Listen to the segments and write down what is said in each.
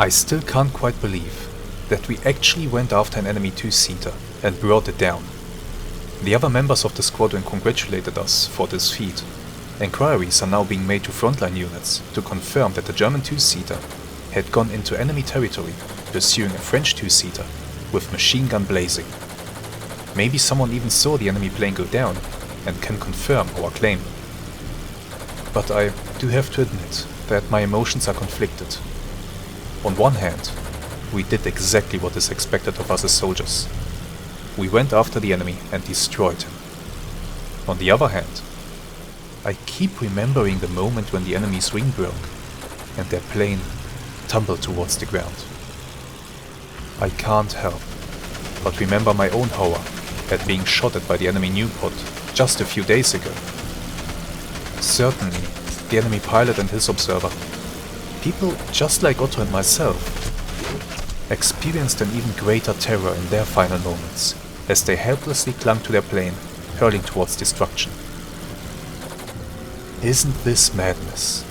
I still can't quite believe that we actually went after an enemy two-seater and brought it down. The other members of the squadron congratulated us for this feat. Enquiries are now being made to frontline units to confirm that the German two-seater had gone into enemy territory pursuing a French two-seater with machine gun blazing. Maybe someone even saw the enemy plane go down and can confirm our claim. But I do have to admit that my emotions are conflicted. On one hand, we did exactly what is expected of us as soldiers. We went after the enemy and destroyed him. On the other hand, I keep remembering the moment when the enemy's wing broke and their plane tumbled towards the ground. I can't help but remember my own horror at being shot at by the enemy Nieuport just a few days ago. Certainly, the enemy pilot and his observer, people just like Otto and myself, experienced an even greater terror in their final moments as they helplessly clung to their plane, hurling towards destruction. Isn't this madness?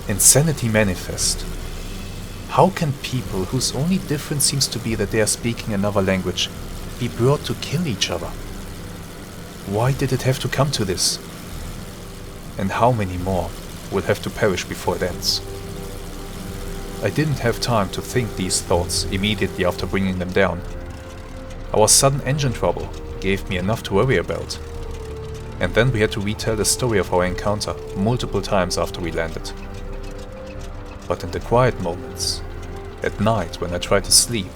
Insanity manifest. How can people whose only difference seems to be that they are speaking another language be brought to kill each other? Why did it have to come to this? And how many more will have to perish before it ends? I didn't have time to think these thoughts immediately after bringing them down. Our sudden engine trouble gave me enough to worry about. And then we had to retell the story of our encounter multiple times after we landed. But in the quiet moments, at night when I try to sleep,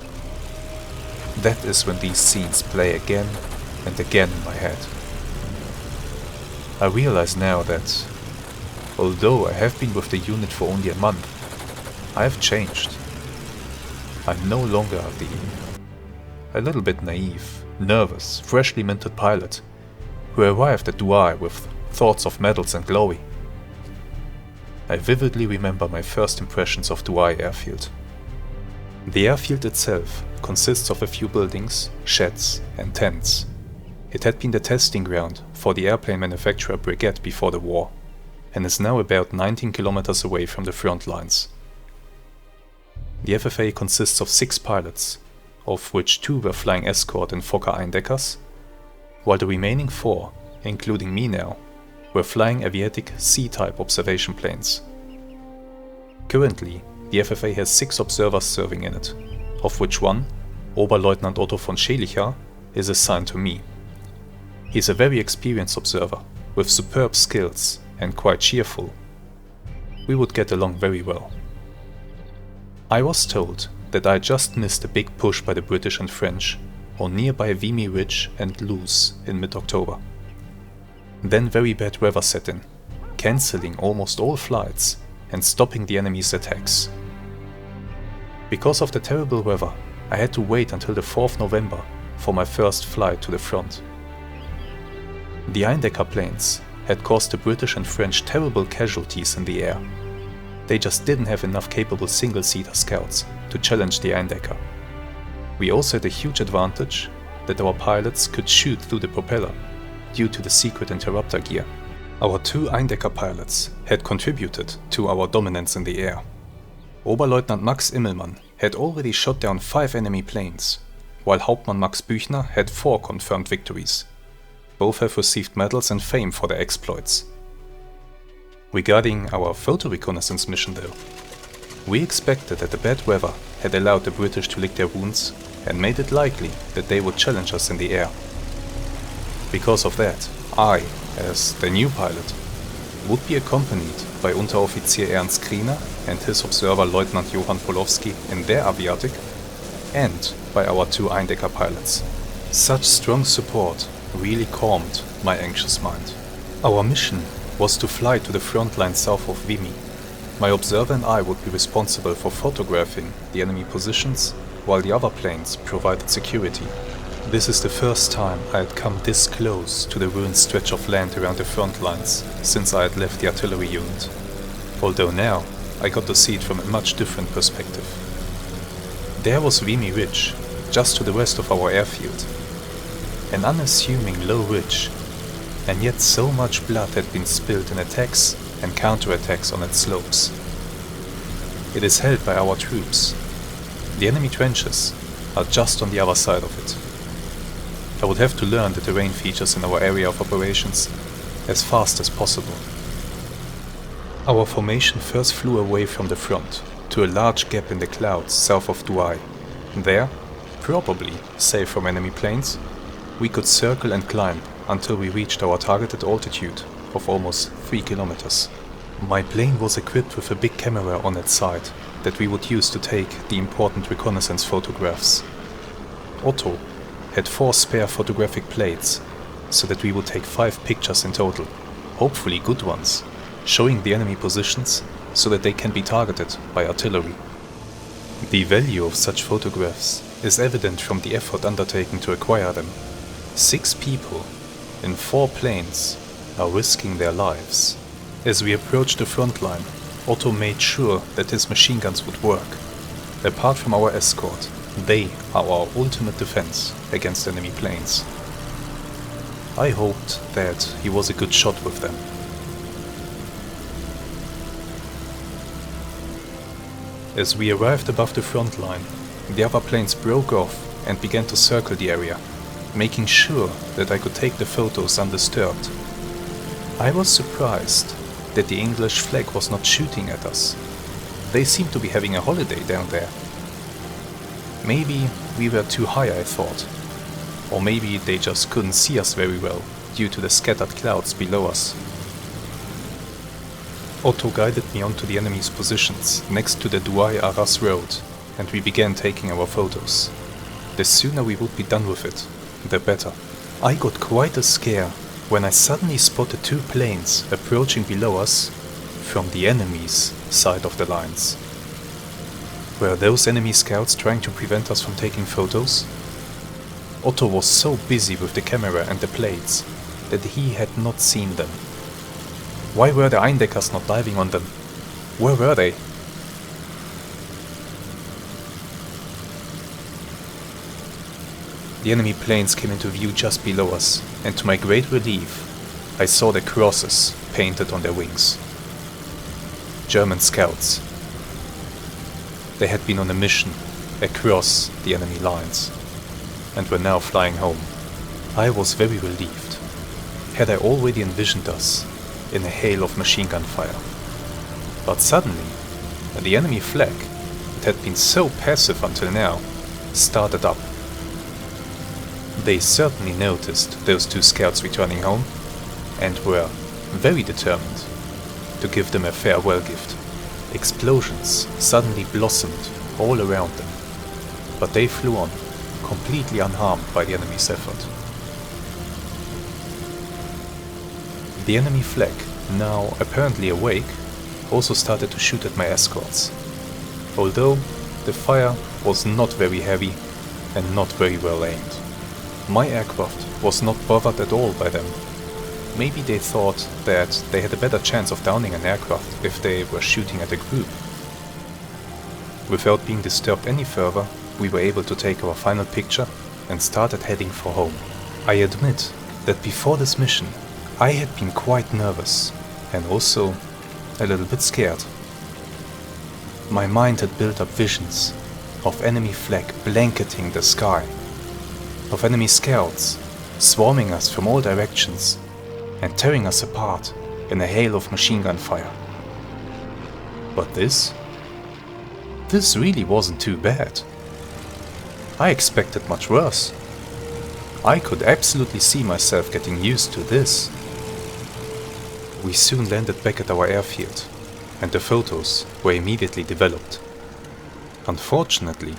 that is when these scenes play again and again in my head. I realize now that, although I have been with the unit for only a month, I have changed. I'm no longer the a little bit naive, nervous, freshly minted pilot who arrived at Douai with thoughts of medals and glory. I vividly remember my first impressions of Douai airfield. The airfield itself consists of a few buildings, sheds and tents. It had been the testing ground for the airplane manufacturer Brigitte before the war, and is now about 19 kilometers away from the front lines. The FFA consists of 6 pilots, of which 2 were flying escort and Fokker Eindeckers, while the remaining 4, including me now, were flying Aviatik C-type observation planes. Currently, the FFA has 6 observers serving in it, of which one, Oberleutnant Otto von Schelicher, is assigned to me. He is a very experienced observer, with superb skills and quite cheerful. We would get along very well. I was told that I just missed a big push by the British and French on nearby Vimy Ridge and Luce in mid-October. Then very bad weather set in, cancelling almost all flights and stopping the enemy's attacks. Because of the terrible weather, I had to wait until the 4th November for my first flight to the front. The Eindecker planes had caused the British and French terrible casualties in the air. They just didn't have enough capable single-seater scouts to challenge the Eindecker. We also had a huge advantage that our pilots could shoot through the propeller due to the secret interrupter gear. Our 2 Eindecker pilots had contributed to our dominance in the air. Oberleutnant Max Immelmann had already shot down 5 enemy planes, while Hauptmann Max Büchner had 4 confirmed victories. Both have received medals and fame for their exploits. Regarding our photo reconnaissance mission though, we expected that the bad weather had allowed the British to lick their wounds and made it likely that they would challenge us in the air. Because of that, I, as the new pilot, would be accompanied by Unteroffizier Ernst Kriener and his observer Lieutenant Johann Polowski in their Aviatik, and by our 2 Eindecker pilots. Such strong support really calmed my anxious mind. Our mission was to fly to the front line south of Vimy. My observer and I would be responsible for photographing the enemy positions, while the other planes provided security. This is the first time I had come this close to the ruined stretch of land around the front lines since I had left the artillery unit, although now I got to see it from a much different perspective. There was Vimy Ridge, just to the west of our airfield. An unassuming low ridge, and yet so much blood had been spilled in attacks and counterattacks on its slopes. It is held by our troops, The enemy trenches are just on the other side of it. I would have to learn the terrain features in our area of operations as fast as possible. Our formation first flew away from the front to a large gap in the clouds south of Douai. There, probably safe from enemy planes, we could circle and climb until we reached our targeted altitude of almost 3 kilometers. My plane was equipped with a big camera on its side that we would use to take the important reconnaissance photographs. Otto had 4 spare photographic plates, so that we would take 5 pictures in total, hopefully good ones, showing the enemy positions so that they can be targeted by artillery. The value of such photographs is evident from the effort undertaken to acquire them. 6 people in 4 planes are risking their lives. As we approached the front line, Otto made sure that his machine guns would work. Apart from our escort, they are our ultimate defense against enemy planes. I hoped that he was a good shot with them. As we arrived above the front line, the other planes broke off and began to circle the area, making sure that I could take the photos undisturbed. I was surprised that the English flag was not shooting at us. They seemed to be having a holiday down there. Maybe we were too high, I thought. Or maybe they just couldn't see us very well due to the scattered clouds below us. Otto guided me onto the enemy's positions next to the Douai-Arras road, and we began taking our photos. The sooner we would be done with it, the better. I got quite a scare when I suddenly spotted 2 planes approaching below us from the enemy's side of the lines. Were those enemy scouts trying to prevent us from taking photos? Otto was so busy with the camera and the plates that he had not seen them. Why were the Eindeckers not diving on them? Where were they? The enemy planes came into view just below us, and to my great relief, I saw the crosses painted on their wings. German scouts. They had been on a mission across the enemy lines, and were now flying home. I was very relieved. Had I already envisioned us in a hail of machine gun fire. But suddenly, the enemy flag, that had been so passive until now, started up. They certainly noticed those 2 scouts returning home, and were very determined to give them a farewell gift. Explosions suddenly blossomed all around them, but they flew on, completely unharmed by the enemy's effort. The enemy flag, now apparently awake, also started to shoot at my escorts, although the fire was not very heavy and not very well aimed. My aircraft was not bothered at all by them. Maybe they thought that they had a better chance of downing an aircraft if they were shooting at a group. Without being disturbed any further, we were able to take our final picture and started heading for home. I admit that before this mission, I had been quite nervous and also a little bit scared. My mind had built up visions of enemy flag blanketing the sky, of enemy scouts swarming us from all directions and tearing us apart in a hail of machine gun fire. But this really wasn't too bad. I expected much worse. I could absolutely see myself getting used to this. We soon landed back at our airfield, and the photos were immediately developed. Unfortunately,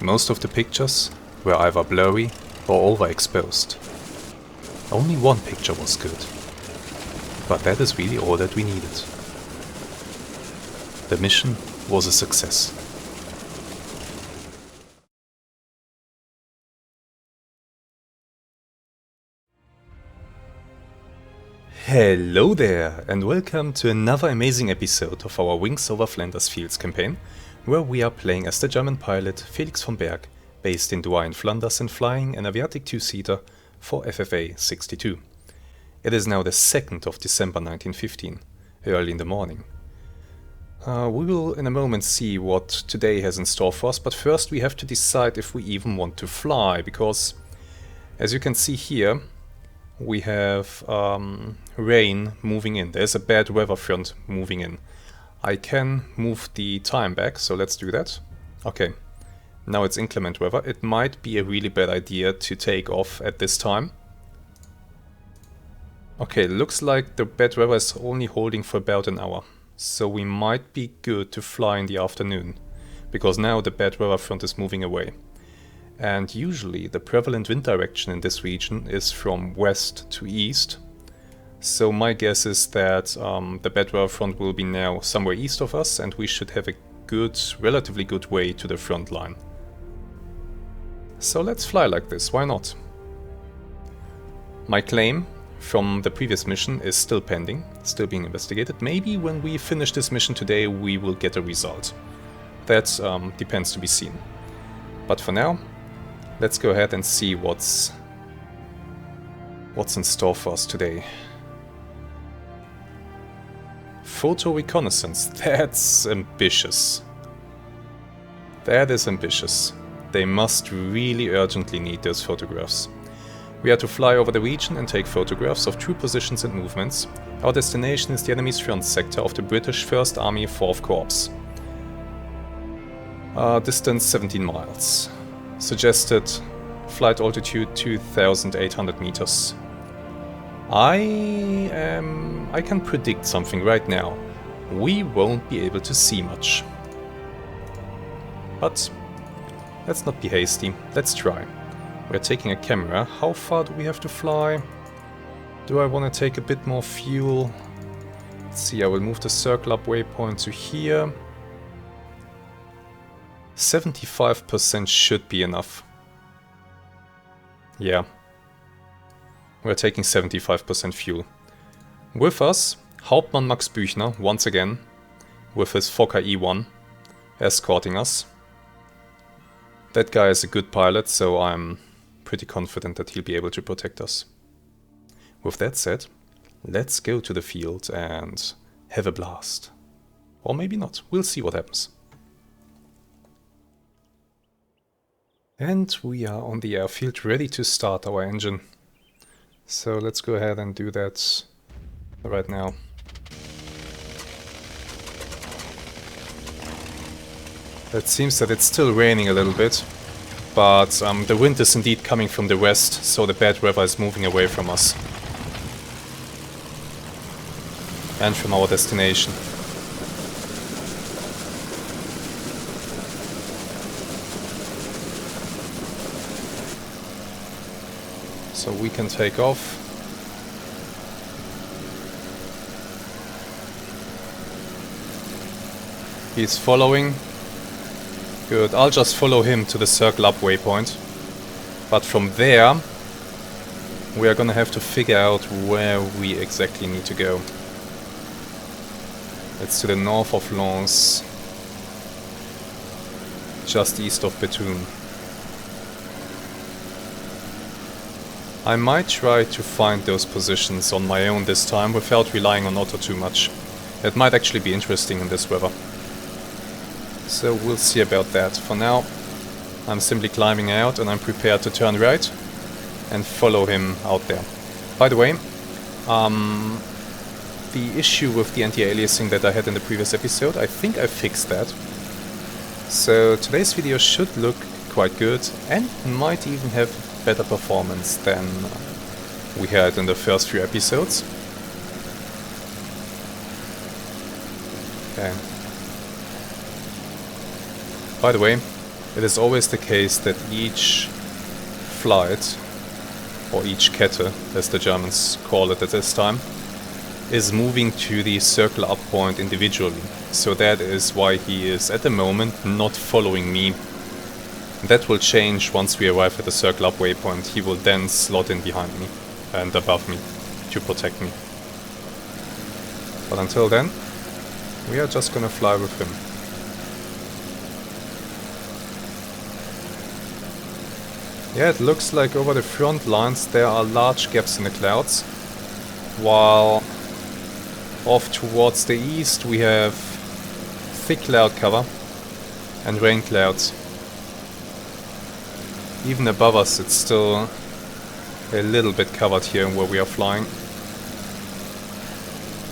most of the pictures were either blurry or overexposed. Only one picture was good, but that is really all that we needed. The mission was a success. Hello there, and welcome to another amazing episode of our Wings Over Flanders Fields campaign, where we are playing as the German pilot Felix von Berg, based in Douai in Flanders and flying an Aviatik 2-seater for FFA 62. It is now the 2nd of December 1915, early in the morning. We will in a moment see what today has in store for us, but first we have to decide if we even want to fly, because as you can see here, we have rain moving in. There's a bad weather front moving in. I can move the time back, so let's do that. Okay, now it's inclement weather. It might be a really bad idea to take off at this time. Okay, looks like the bad weather is only holding for about an hour. So we might be good to fly in the afternoon, because now the bad weather front is moving away. And usually the prevalent wind direction in this region is from west to east. So my guess is that the bad weather front will be now somewhere east of us, and we should have a good, relatively good way to the front line. So let's fly like this, why not? My claim from the previous mission is still pending, still being investigated. Maybe when we finish this mission today we will get a result. That depends to be seen. But for now, let's go ahead and see what's in store for us today. Photo reconnaissance, that's ambitious. That is ambitious. They must really urgently need those photographs. We are to fly over the region and take photographs of true positions and movements. Our destination is the enemy's front sector of the British 1st Army 4th Corps. Distance 17 miles. Suggested flight altitude 2,800 meters. I can predict something right now. We won't be able to see much. But let's not be hasty. Let's try. We're taking a camera. How far do we have to fly? Do I want to take a bit more fuel? Let's see, I will move the circle up waypoint to here. 75% should be enough. Yeah. We're taking 75% fuel. With us, Hauptmann Max Büchner, once again, with his Fokker E1, escorting us. That guy is a good pilot, so I'm pretty confident that he'll be able to protect us. With that said, let's go to the field and have a blast. Or maybe not, we'll see what happens. And we are on the airfield, ready to start our engine. So let's go ahead and do that right now. It seems that it's still raining a little bit, but the wind is indeed coming from the west, so the bad weather is moving away from us. And from our destination. So we can take off. He's following. Good, I'll just follow him to the circle up waypoint. But from there, we are gonna have to figure out where we exactly need to go. It's to the north of Lens, just east of Bethune. I might try to find those positions on my own this time without relying on Otto too much. It might actually be interesting in this weather. So we'll see about that. For now, I'm simply climbing out and I'm prepared to turn right and follow him out there. By the way, the issue with the anti-aliasing that I had in the previous episode, I think I fixed that. So today's video should look quite good and might even have better performance than we had in the first few episodes. Okay. By the way, it is always the case that each flight, or each Kette, as the Germans call it at this time, is moving to the circle up point individually. So that is why he is at the moment not following me. That will change once we arrive at the circle up waypoint. He will then slot in behind me and above me to protect me. But until then, we are just gonna fly with him. Yeah, it looks like over the front lines there are large gaps in the clouds, while off towards the east we have thick cloud cover and rain clouds. Even above us it's still a little bit covered here where we are flying.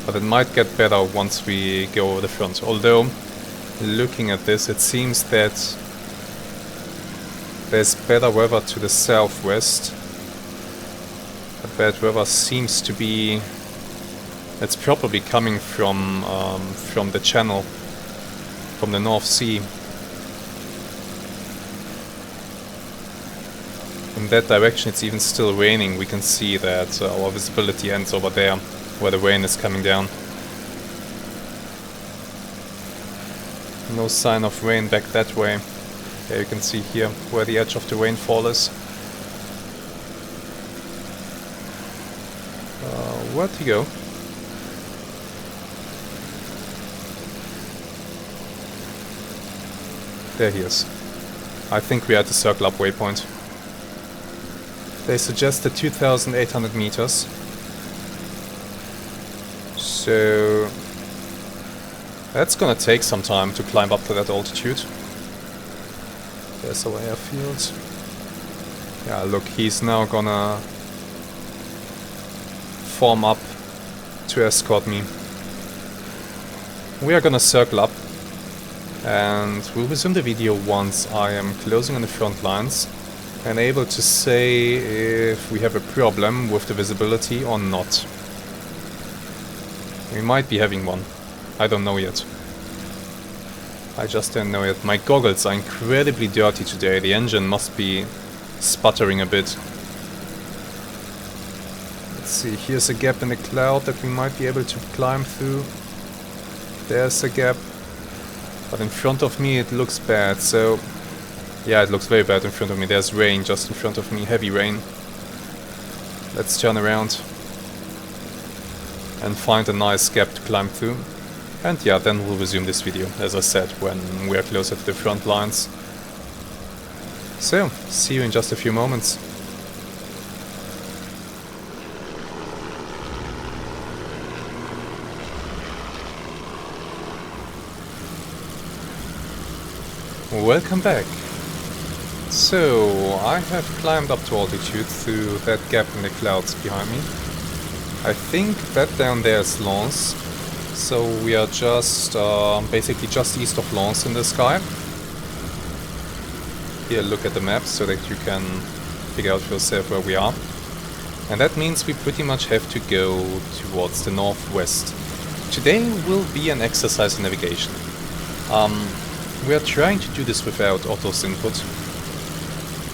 But it might get better once we go over the front. Although, looking at this, it seems that there's better weather to the southwest. That bad weather seems to be... it's probably coming from the channel, from the North Sea. In that direction it's even still raining. We can see that our visibility ends over there, where the rain is coming down. No sign of rain back that way. There you can see here where the edge of the rainfall is. Where to go? There he is. I think we are at the circle up waypoint. They suggested 2,800 meters. So that's gonna take some time to climb up to that altitude. There's our airfield. Yeah, look, he's now gonna form up to escort me. We are gonna circle up and we'll resume the video once I am closing on the front lines and able to say if we have a problem with the visibility or not. We might be having one. I don't know yet. I just don't know yet. My goggles are incredibly dirty today. The engine must be sputtering a bit. Let's see, here's a gap in the cloud that we might be able to climb through. There's a gap. But in front of me it looks bad, so... yeah, it looks very bad in front of me. There's rain just in front of me, heavy rain. Let's turn around and find a nice gap to climb through. And yeah, then we'll resume this video, as I said, when we are closer to the front lines. So, see you in just a few moments. Welcome back. So, I have climbed up to altitude through that gap in the clouds behind me. I think that down there is Lens. So we are just, basically just east of Lens in the sky. Here, look at the map so that you can figure out for yourself where we are. And that means we pretty much have to go towards the northwest. Today will be an exercise in navigation. We are trying to do this without Otto's input,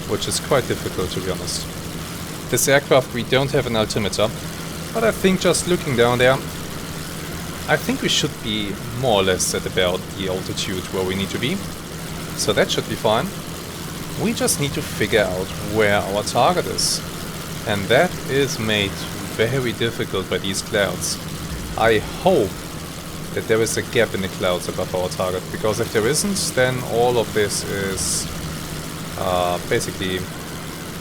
which is quite difficult, to be honest. This aircraft, we don't have an altimeter, but I think just looking down there, I think we should be more or less at about the altitude where we need to be. So that should be fine. We just need to figure out where our target is. And that is made very difficult by these clouds. I hope that there is a gap in the clouds above our target, because if there isn't, then all of this is basically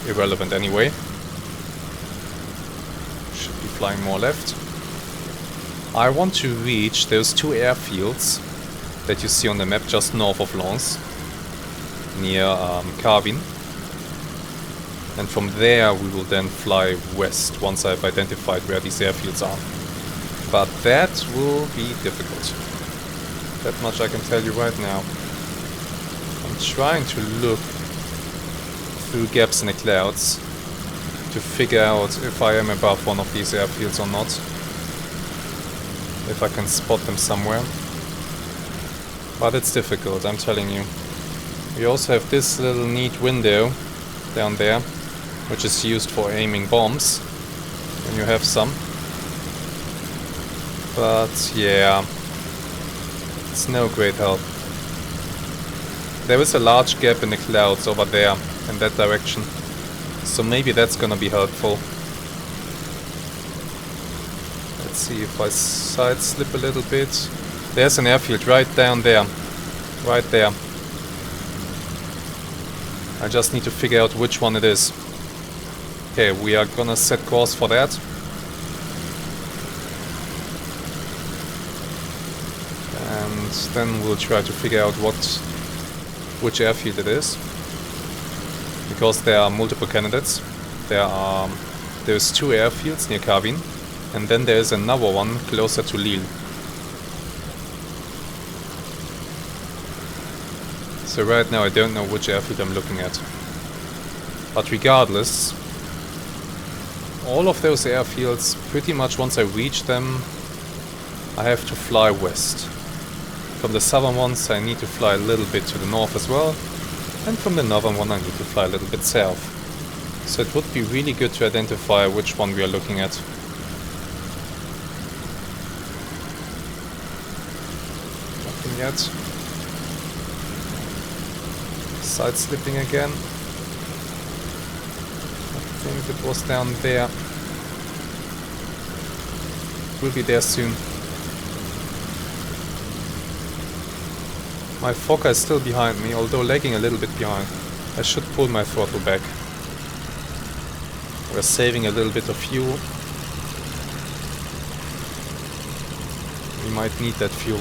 irrelevant anyway. Should be flying more left. I want to reach those two airfields that you see on the map just north of Lens, near Carvin. And from there we will then fly west once I've identified where these airfields are. But that will be difficult. That much I can tell you right now. I'm trying to look through gaps in the clouds to figure out if I am above one of these airfields or not. If I can spot them somewhere. But it's difficult, I'm telling you. We also have this little neat window down there, which is used for aiming bombs when you have some. But yeah, it's no great help. There is a large gap in the clouds over there in that direction, so maybe that's gonna be helpful. Let's see if I side slip a little bit. There's an airfield right down there. Right there. I just need to figure out which one it is. Okay, we are gonna set course for that. And then we'll try to figure out which airfield it is. Because there are multiple candidates. There's 2 airfields near Kavin, and then there's another one closer to Lille. So right now I don't know which airfield I'm looking at. But regardless, all of those airfields, pretty much once I reach them, I have to fly west. From the southern ones I need to fly a little bit to the north as well, and from the northern one I need to fly a little bit south. So it would be really good to identify which one we are looking at. Nothing yet. Side slipping again. I think it was down there. We'll be there soon. My Fokker is still behind me, although lagging a little bit behind. I should pull my throttle back. We're saving a little bit of fuel. We might need that fuel.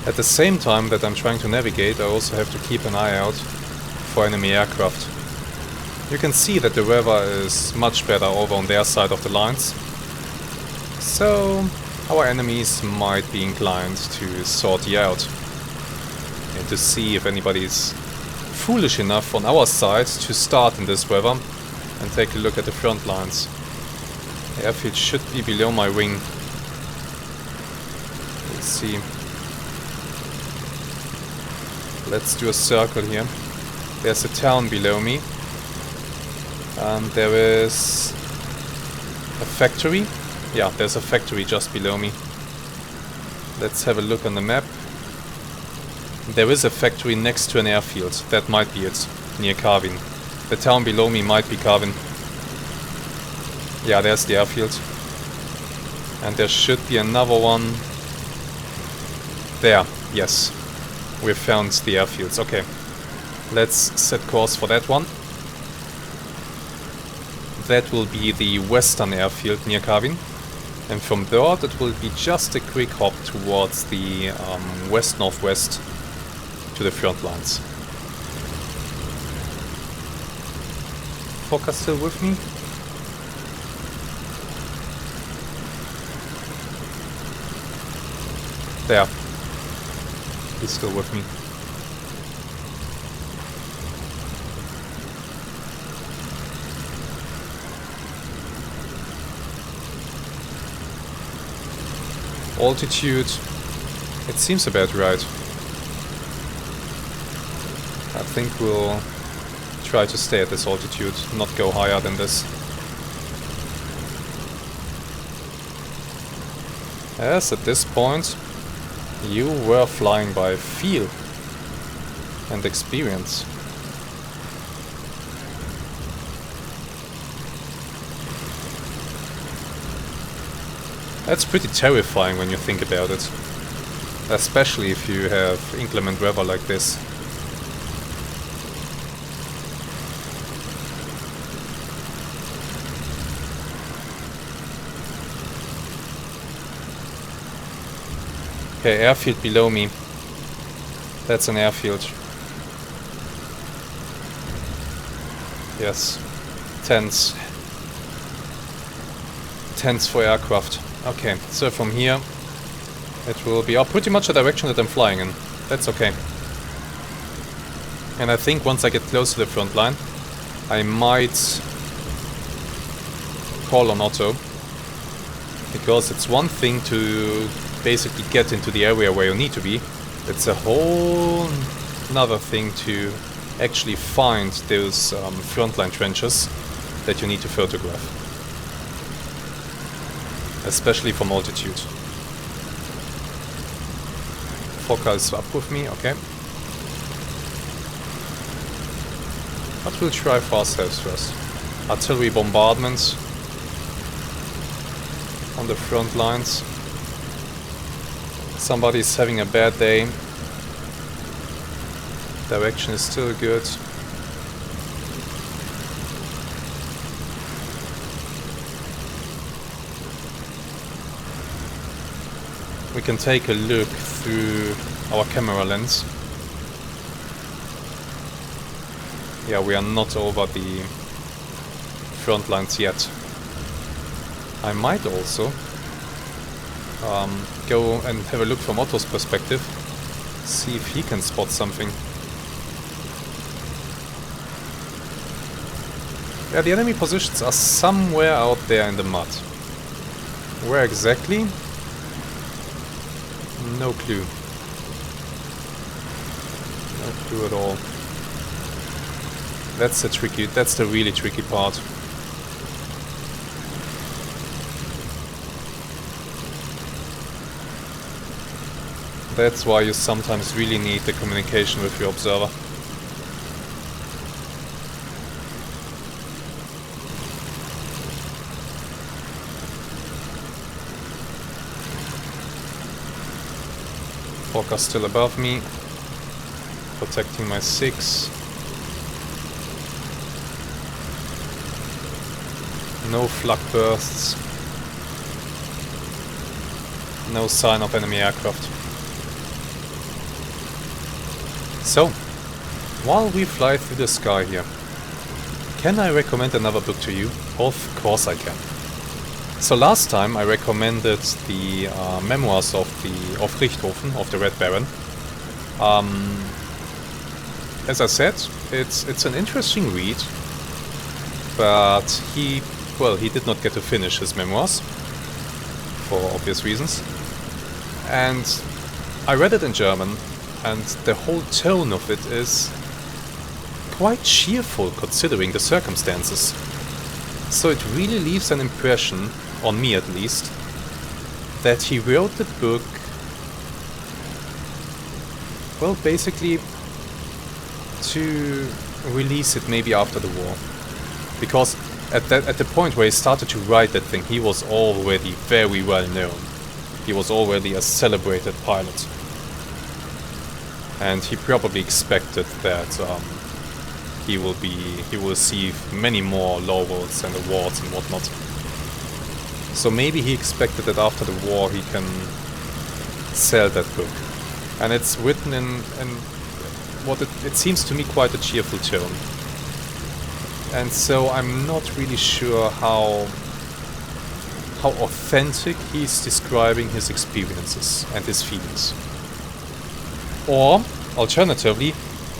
At the same time that I'm trying to navigate, I also have to keep an eye out for enemy aircraft. You can see that the weather is much better over on their side of the lines. So our enemies might be inclined to sort you out and to see if anybody's foolish enough on our side to start in this weather and take a look at the front lines. The airfield should be below my wing. Let's see. Let's do a circle here. There's a town below me. There is a factory. Yeah, there's a factory just below me. Let's have a look on the map. There is a factory next to an airfield. That might be it, near Kavin. The town below me might be Kavin. Yeah, there's the airfield. And there should be another one. There, yes. We've found the airfields. Okay. Let's set course for that one. That will be the western airfield near Kavin. And from there it will be just a quick hop towards the west-northwest to the front lines. Fokker still with me? There. He's still with me. Altitude, it seems about right. I think we'll try to stay at this altitude, not go higher than this. As at this point, you were flying by feel and experience. That's pretty terrifying when you think about it. Especially if you have inclement weather like this. Okay, airfield below me. That's an airfield. Yes. Tents. Tents for aircraft. Okay, so from here it will be pretty much the direction that I'm flying in. That's okay. And I think once I get close to the front line, I might call on auto. Because it's one thing to basically get into the area where you need to be. It's a whole another thing to actually find those frontline trenches that you need to photograph. Especially from altitude. Fokker is up with me, okay. But we'll try for ourselves first. Artillery bombardments on the front lines. Somebody's having a bad day. Direction is still good. we can take a look through our camera lens. Yeah, we are not over the front lines yet. I might also go and have a look from Otto's perspective, see if he can spot something. Yeah, the enemy positions are somewhere out there in the mud. Where exactly? No clue. No clue at all. That's the really tricky part. That's why you sometimes really need the communication with your observer. Fokker still above me, protecting my 6. No flak bursts. No sign of enemy aircraft. So, while we fly through the sky here, can I recommend another book to you? Of course I can. So last time I recommended the memoirs of Richthofen, of the Red Baron. As I said, it's an interesting read, but he did not get to finish his memoirs, for obvious reasons. And I read it in German, and the whole tone of it is quite cheerful considering the circumstances. So it really leaves an impression, on me at least, that he wrote the book, well, basically to release it maybe after the war. Because at the point where he started to write that thing, he was already very well known. He was already a celebrated pilot. And he probably expected that he will receive many more laurels and awards and whatnot. So maybe he expected that after the war he can sell that book. And it's written in what it seems to me quite a cheerful tone. And so I'm not really sure how authentic he's describing his experiences and his feelings. Or, alternatively,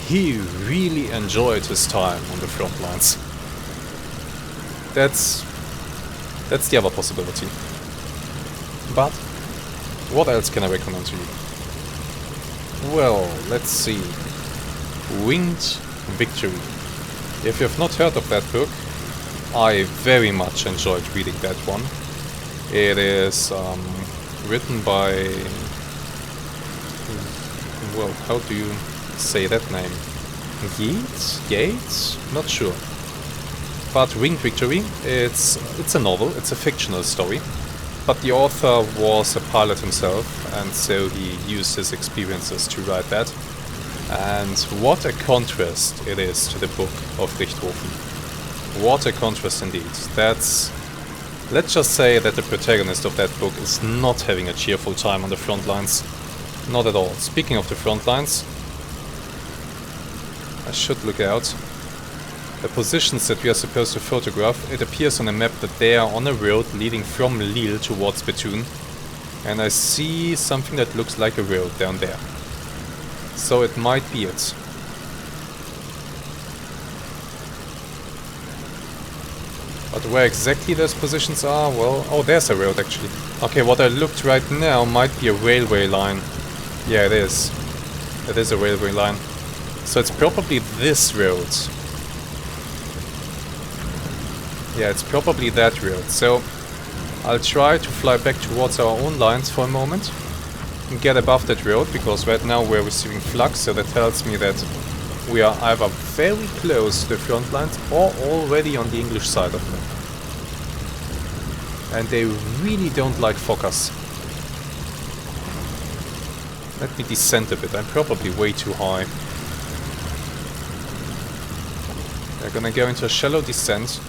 he really enjoyed his time on the front lines. That's the other possibility. But what else can I recommend to you? Well, let's see. Winged Victory. If you have not heard of that book, I very much enjoyed reading that one. It is written by... well, how do you say that name? Yates? Not sure. But Winged Victory, it's a novel, it's a fictional story. But the author was a pilot himself, and so he used his experiences to write that. And what a contrast it is to the book of Richthofen. What a contrast indeed. Let's just say that the protagonist of that book is not having a cheerful time on the front lines. Not at all. Speaking of the front lines, I should look out. The positions that we are supposed to photograph, it appears on a map that they are on a road leading from Lille towards Bethune. And I see something that looks like a road down there. So it might be it. But where exactly those positions are, well... oh, there's a road actually. Okay, what I looked right now might be a railway line. Yeah, it is. It is a railway line. So it's probably this road. Yeah, it's probably that road. So I'll try to fly back towards our own lines for a moment and get above that road, because right now we're receiving flux, so that tells me that we are either very close to the front lines or already on the English side of them. And they really don't like Fokkers. Let me descend a bit, I'm probably way too high. We're gonna go into a shallow descent.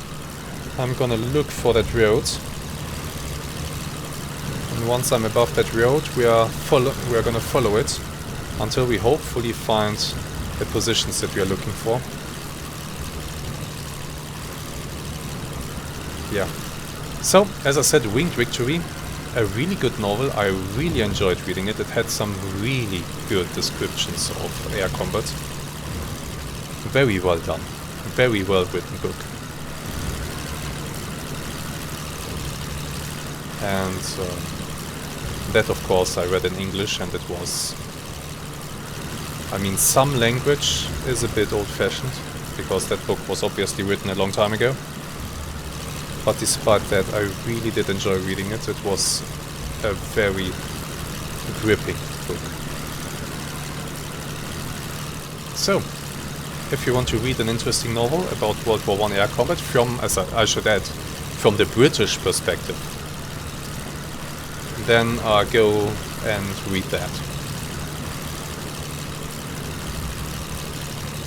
I'm gonna look for that road. And once I'm above that road, we are gonna follow it until we hopefully find the positions that we are looking for. Yeah. So, as I said, Winged Victory, a really good novel. I really enjoyed reading it. It had some really good descriptions of air combat. Very well done. Very well written book. And that, of course, I read in English, and it was... I mean, some language is a bit old-fashioned, because that book was obviously written a long time ago. But despite that, I really did enjoy reading it. It was a very gripping book. So, if you want to read an interesting novel about World War I air combat from, as I should add, from the British perspective, then go and read that.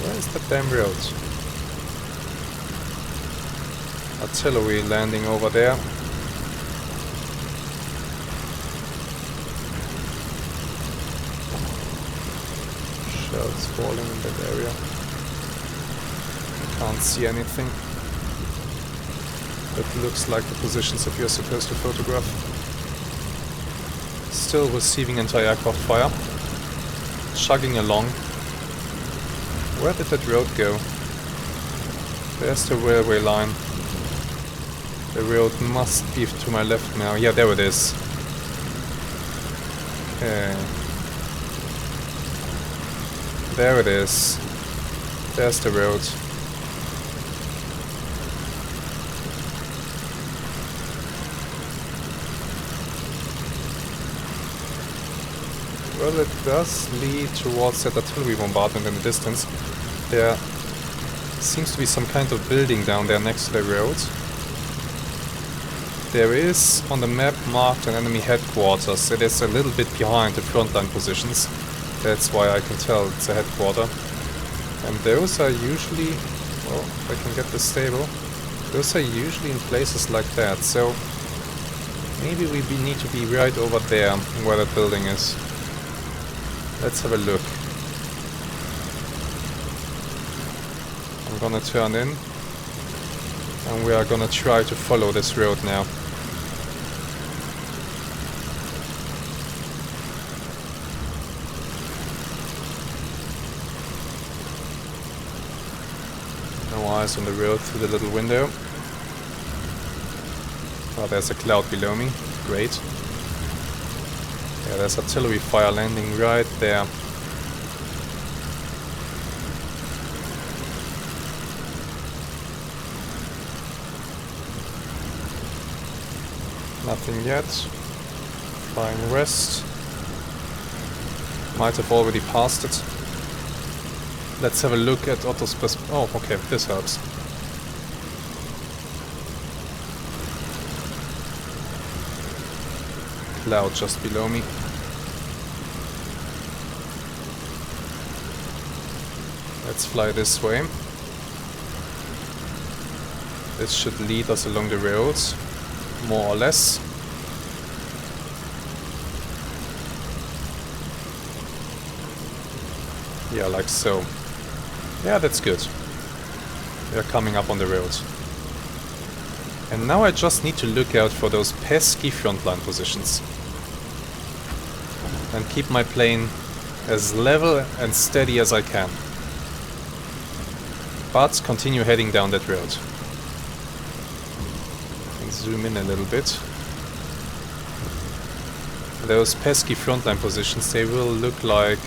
Where is the damn road? Artillery landing over there. Shells falling in that area. Can't see anything. It looks like the positions that you're supposed to photograph. Still receiving anti-aircraft fire. Chugging along. Where did that road go? There's the railway line. The road must be to my left now. Yeah, there it is. Okay. There it is. There's the road. Well, it does lead towards that artillery bombardment in the distance. There seems to be some kind of building down there next to the road. There is on the map marked an enemy headquarters. It is a little bit behind the frontline positions. That's why I can tell it's a headquarter. And those are usually, well, if I can get this stable, those are usually in places like that. So maybe we need to be right over there where that building is. Let's have a look. I'm gonna turn in. And we are gonna try to follow this road now. No eyes on the road through the little window. Oh, there's a cloud below me. Great. Yeah, there's artillery fire landing right there. Nothing yet. Flying west. Might have already passed it. Let's have a look at Otto's perspective. Oh, okay, this helps. Cloud just below me. Let's fly this way. This should lead us along the roads, more or less. Yeah, like so. Yeah, that's good. We are coming up on the road. And now I just need to look out for those pesky frontline positions. And keep my plane as level and steady as I can. But continue heading down that road. And zoom in a little bit. Those pesky frontline positions, they will look like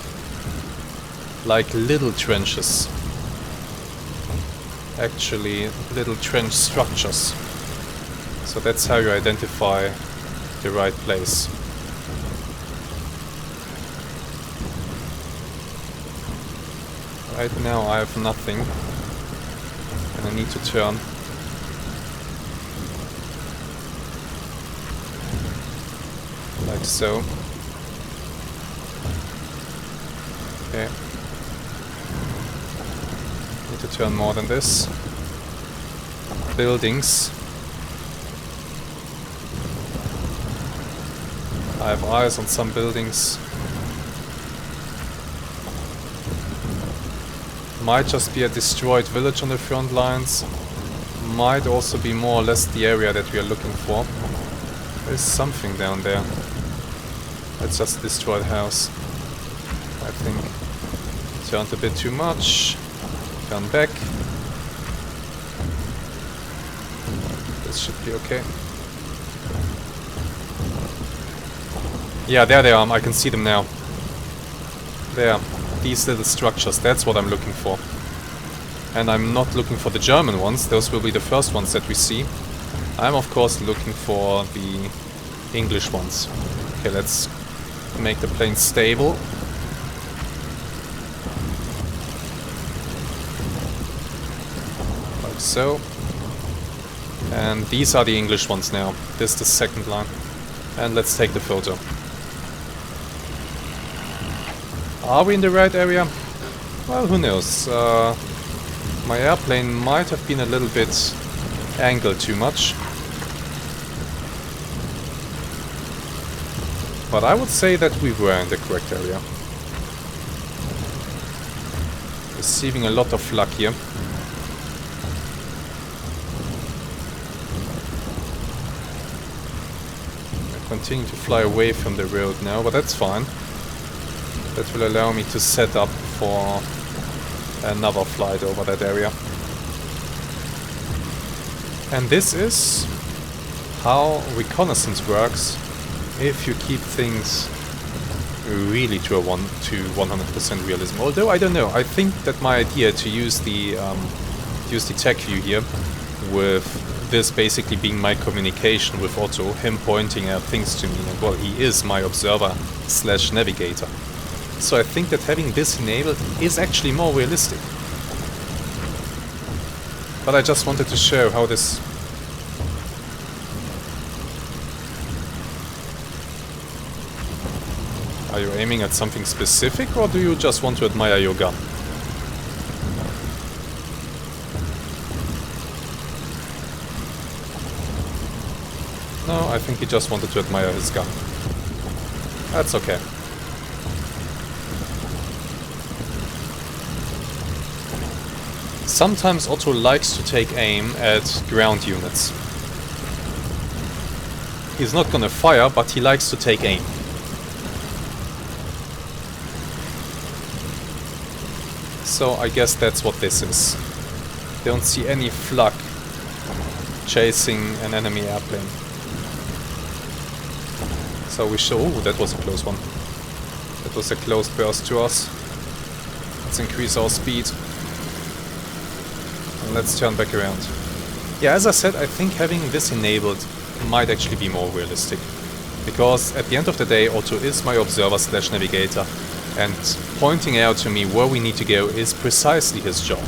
little trenches. Actually, little trench structures. So that's how you identify the right place. Right now I have nothing. And I need to turn. Like so. Okay. Need to turn more than this. Buildings. I have eyes on some buildings. Might just be a destroyed village on the front lines. Might also be more or less the area that we are looking for. There's something down there. It's just a destroyed house, I think. Turned a bit too much. Turn back. This should be okay. Yeah, there they are. I can see them now. There. These little structures. That's what I'm looking for. And I'm not looking for the German ones. Those will be the first ones that we see. I'm of course looking for the English ones. Okay, let's make the plane stable. Like so. And these are the English ones now. This is the second line. And let's take the photo. Are we in the right area? Well, who knows. My airplane might have been a little bit angled too much. But I would say that we were in the correct area. Receiving a lot of luck here. I continue to fly away from the road now, but that's fine. That will allow me to set up for another flight over that area. And this is how reconnaissance works if you keep things really to 100% realism. Although I don't know, I think that my idea to use the tech view here, with this basically being my communication with Otto, him pointing at things to me, and well, he is my observer / navigator. So I think that having this enabled is actually more realistic. But I just wanted to show how this... Are you aiming at something specific, or do you just want to admire your gun? No, I think he just wanted to admire his gun. That's okay. Sometimes Otto likes to take aim at ground units. He's not gonna fire, but he likes to take aim. So I guess that's what this is. Don't see any flak chasing an enemy airplane. So we show... Oh, that was a close one. That was a close burst to us. Let's increase our speed. And let's turn back around. Yeah, as I said, I think having this enabled might actually be more realistic. Because at the end of the day, Otto is my observer / navigator. And pointing out to me where we need to go is precisely his job.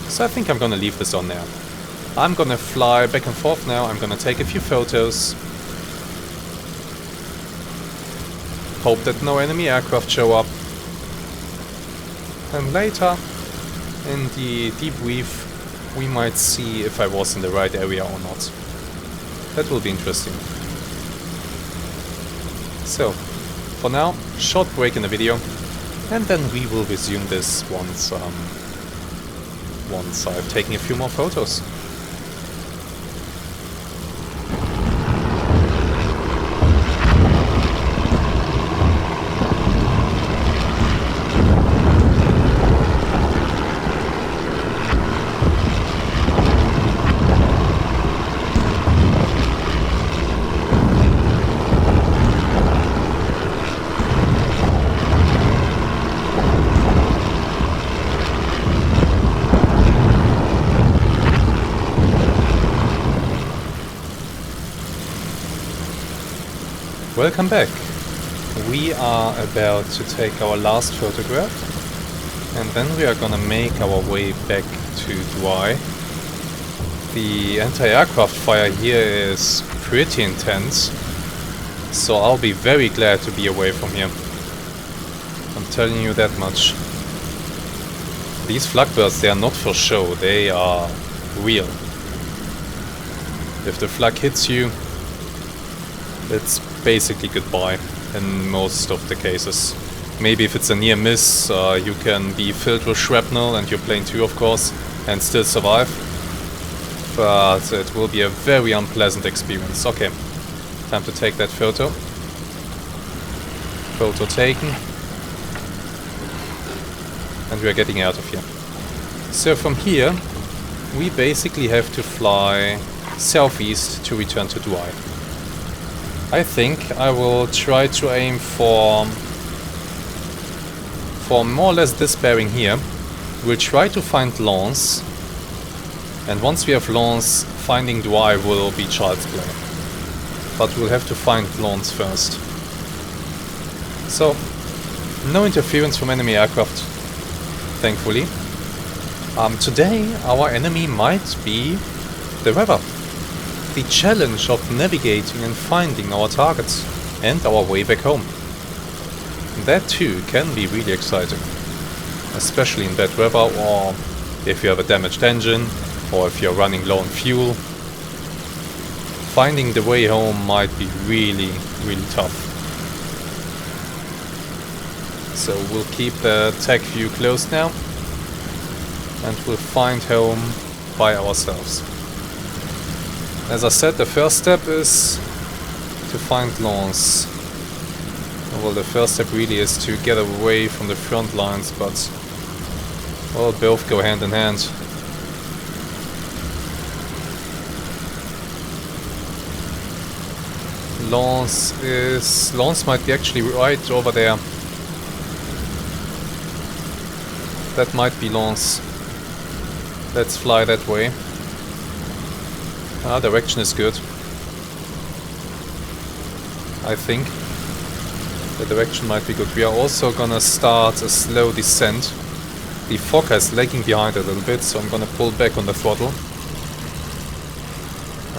So I think I'm gonna leave this on there. I'm gonna fly back and forth now. I'm gonna take a few photos. Hope that no enemy aircraft show up. And later, in the debrief, we might see if I was in the right area or not. That will be interesting. So, for now, short break in the video, and then we will resume this once I've taken a few more photos. Welcome back. We are about to take our last photograph, and then we are gonna make our way back to Dwy. The anti-aircraft fire here is pretty intense, so I'll be very glad to be away from here. I'm telling you that much. These flak bursts, they are not for show, they are real. If the flak hits you, it's basically goodbye in most of the cases. Maybe if it's a near miss, you can be filled with shrapnel and you're plane 2 of course, and still survive. But it will be a very unpleasant experience. Okay, time to take that photo. Photo taken. And we are getting out of here. So from here, we basically have to fly southeast to return to Douai. I think I will try to aim for more or less this bearing here. We'll try to find Lens, and once we have Lens, finding Douai will be child's play. But we'll have to find Lens first. So, no interference from enemy aircraft, thankfully. Today our enemy might be the weather. The challenge of navigating and finding our targets and our way back home. That too can be really exciting, especially in bad weather, or if you have a damaged engine, or if you're running low on fuel. Finding the way home might be really, really tough. So we'll keep the tech view closed now, and we'll find home by ourselves. As I said, the first step is to find Lens. Well, the first step really is to get away from the front lines, but well, both go hand in hand. Lens might be actually right over there. That might be Lens. Let's fly that way. Direction is good. I think the direction might be good. We are also gonna start a slow descent. The Fokker is lagging behind a little bit, so I'm gonna pull back on the throttle.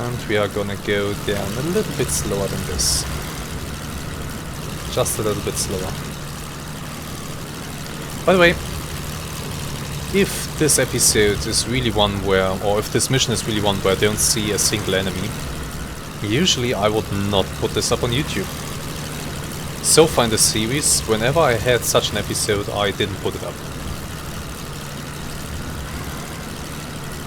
And we are gonna go down a little bit slower than this. Just a little bit slower. By the way, if this episode is really one where, or if this mission is really one where I don't see a single enemy, usually I would not put this up on YouTube. So far in the series, whenever I had such an episode, I didn't put it up.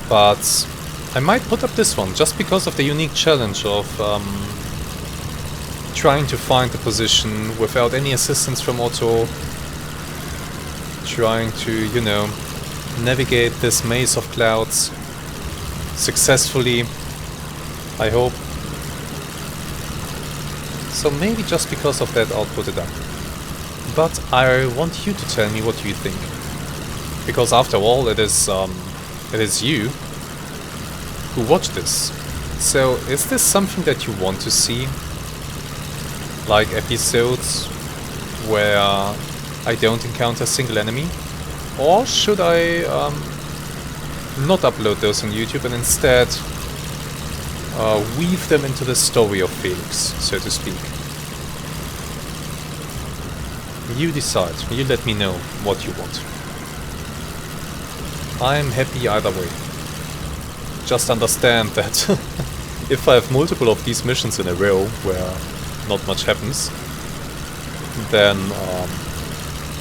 But I might put up this one, just because of the unique challenge of trying to find the position without any assistance from Otto. Trying to, you know, navigate this maze of clouds successfully, I hope. So maybe just because of that I'll put it up. But I want you to tell me what you think. Because after all, it is you who watch this. So is this something that you want to see? Like episodes where I don't encounter a single enemy? Or should I not upload those on YouTube and instead weave them into the story of Felix, so to speak? You decide. You let me know what you want. I'm happy either way. Just understand that if I have multiple of these missions in a row where not much happens, then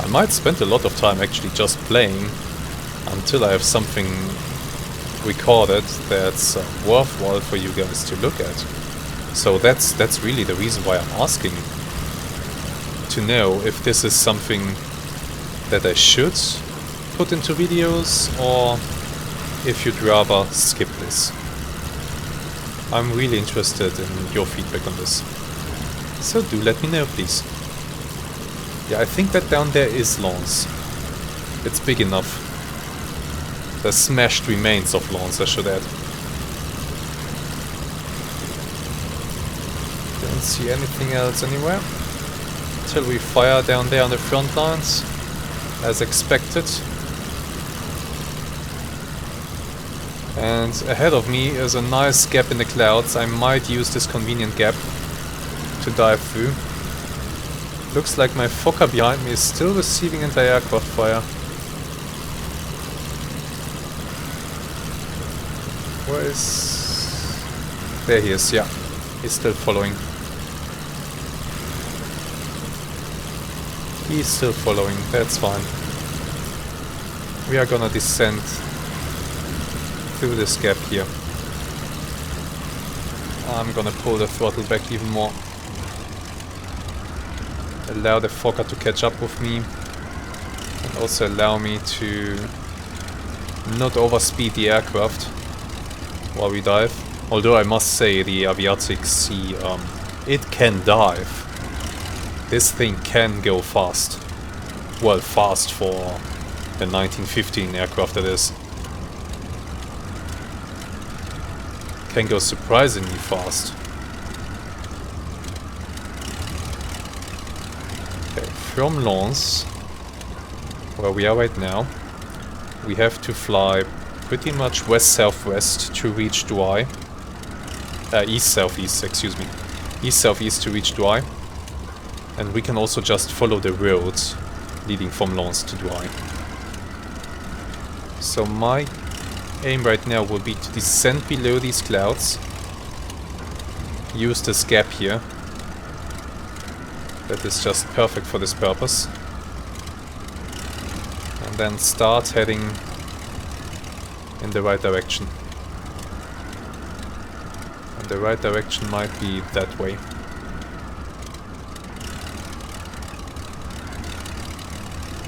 I might spend a lot of time actually just playing until I have something recorded that's worthwhile for you guys to look at. So that's really the reason why I'm asking to know if this is something that I should put into videos or if you'd rather skip this. I'm really interested in your feedback on this. So do let me know, please. Yeah, I think that down there is Lens. It's big enough. The smashed remains of Lens, I should add. Don't see anything else anywhere. Till we fire down there on the front lines, as expected. And ahead of me is a nice gap in the clouds. I might use this convenient gap to dive through. Looks like my Fokker behind me is still receiving anti-aircraft fire. Where is... There he is, yeah. He's still following. He's still following, that's fine. We are gonna descend through this gap here. I'm gonna pull the throttle back even more. Allow the Fokker to catch up with me. And also allow me to not overspeed the aircraft while we dive. Although I must say the Aviatik C, it can dive. This thing can go fast. Well, fast for the 1915 aircraft that is. Can go surprisingly fast. Okay, from Lens, where we are right now, we have to fly pretty much west-southwest to reach Douai. East-southeast, excuse me. East-southeast to reach Douai. And we can also just follow the roads leading from Lens to Douai. So my aim right now will be to descend below these clouds. Use this gap here. That is just perfect for this purpose. And then start heading in the right direction. And the right direction might be that way.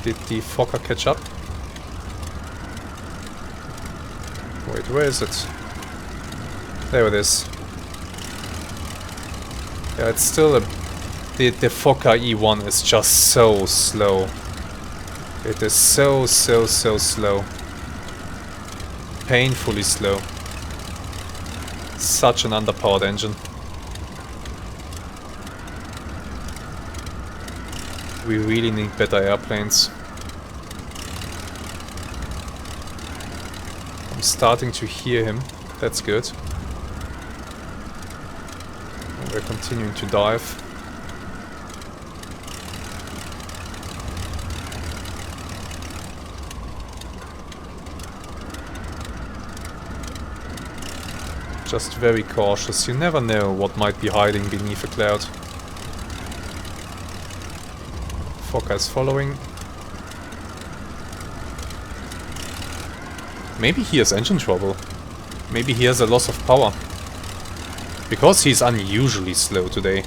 Did the Fokker catch up? Wait, where is it? There it is. Yeah, it's still a... The Fokker E1 is just so slow. It is so slow. Painfully slow. Such an underpowered engine. We really need better airplanes. I'm starting to hear him. That's good. And we're continuing to dive. Just very cautious. You never know what might be hiding beneath a cloud. Fokker is following. Maybe he has engine trouble. Maybe he has a loss of power. Because he's unusually slow today.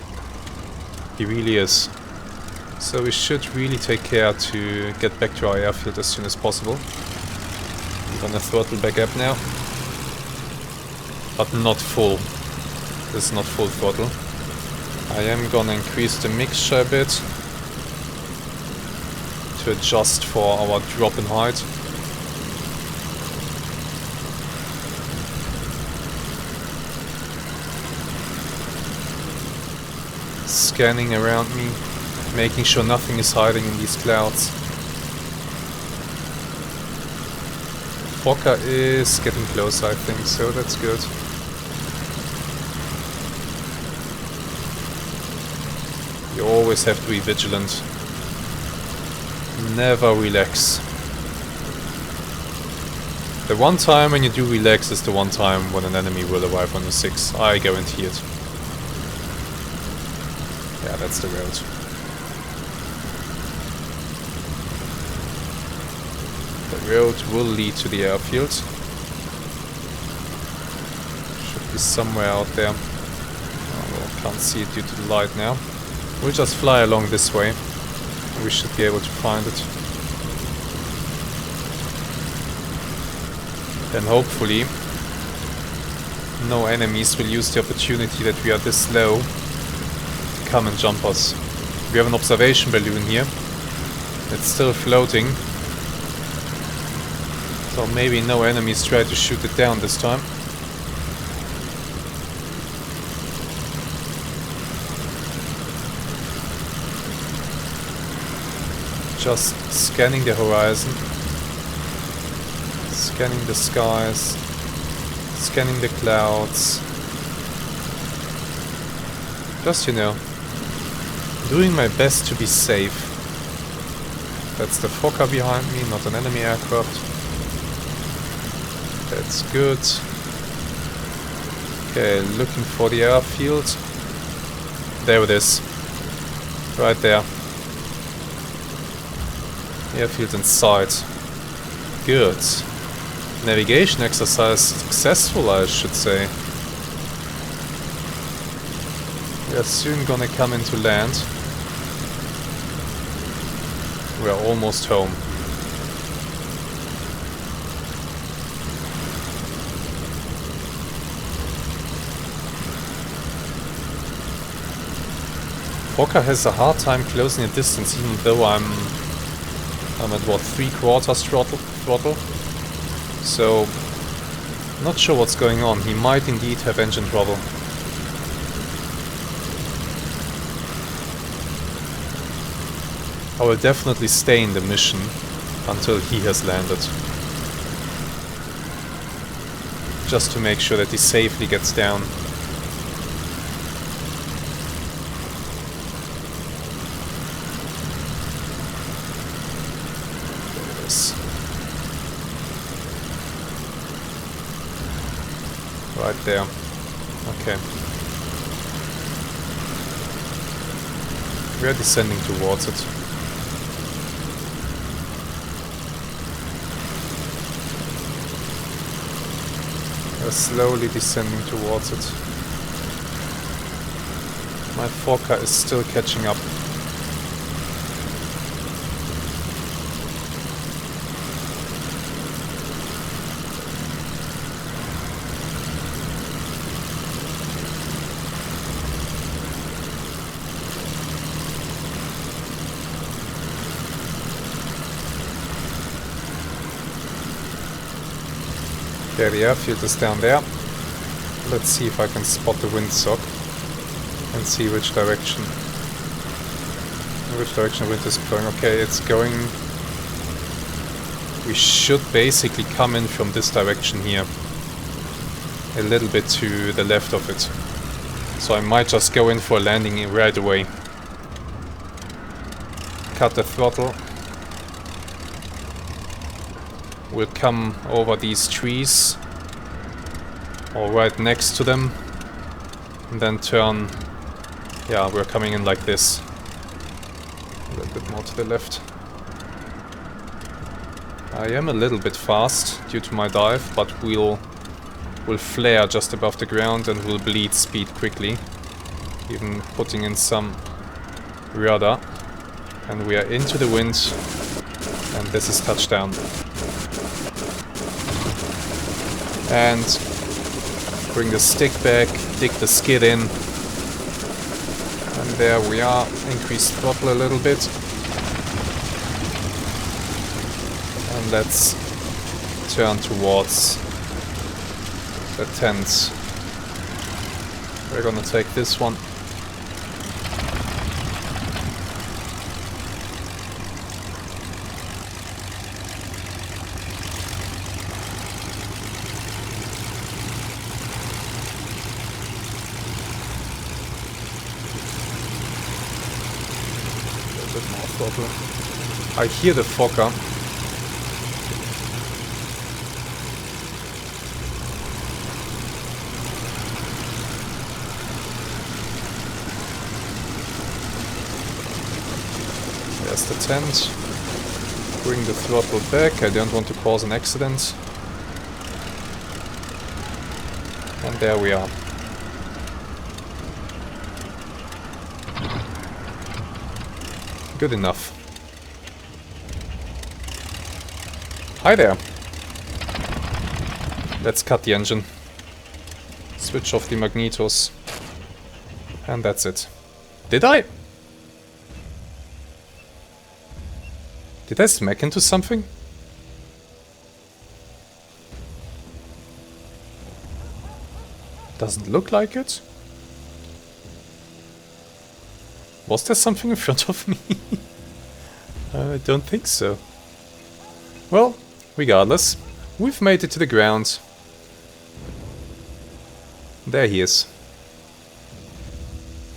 He really is. So we should really take care to get back to our airfield as soon as possible. I'm gonna throttle back up now. But not full. This is not full throttle. I am gonna increase the mixture a bit to adjust for our drop in height. Scanning around me, making sure nothing is hiding in these clouds. Fokker is getting closer, I think, so that's good. You always have to be vigilant. Never relax. The one time when you do relax is the one time when an enemy will arrive on the 6. I guarantee it. Yeah, that's the road. The road will lead to the airfield. Should be somewhere out there. Oh, well, can't see it due to the light now. We'll just fly along this way. We should be able to find it. Then hopefully no enemies will use the opportunity that we are this low to come and jump us. We have an observation balloon here. It's still floating. So maybe no enemies try to shoot it down this time. Just scanning the horizon, scanning the skies, scanning the clouds. Just, you know, doing my best to be safe. That's the Fokker behind me, not an enemy aircraft. That's good. Okay, looking for the airfield. There it is. Right there. Airfield in sight. Good. Navigation exercise successful, I should say. We are soon gonna come into land. We are almost home. Fokker has a hard time closing the distance, even though I'm at what, 3/4 throttle. So, not sure what's going on. He might indeed have engine trouble. I will definitely stay in the mission until he has landed. Just to make sure that he safely gets down. Right there. Okay. We are descending towards it. We are slowly descending towards it. My Fokker is still catching up. Okay, the airfield is down there. Let's see if I can spot the windsock and see which direction the wind is blowing. Okay, it's going... We should basically come in from this direction here. A little bit to the left of it. So I might just go in for a landing right away. Cut the throttle. We'll come over these trees, or right next to them, and then turn. Yeah, we're coming in like this. A little bit more to the left. I am a little bit fast due to my dive, but we'll flare just above the ground and we'll bleed speed quickly. Even putting in some rudder. And we are into the wind, and this is touchdown. And bring the stick back, dig the skid in. And there we are, increase throttle a little bit. And let's turn towards the tent. We're gonna take this one. I hear the Fokker. There's the tent. Bring the throttle back. I don't want to cause an accident. And there we are. Good enough. Hi there. Let's cut the engine. Switch off the magnetos. And that's it. Did I smack into something? Doesn't look like it. Was there something in front of me? I don't think so. Well, regardless, we've made it to the ground. There he is.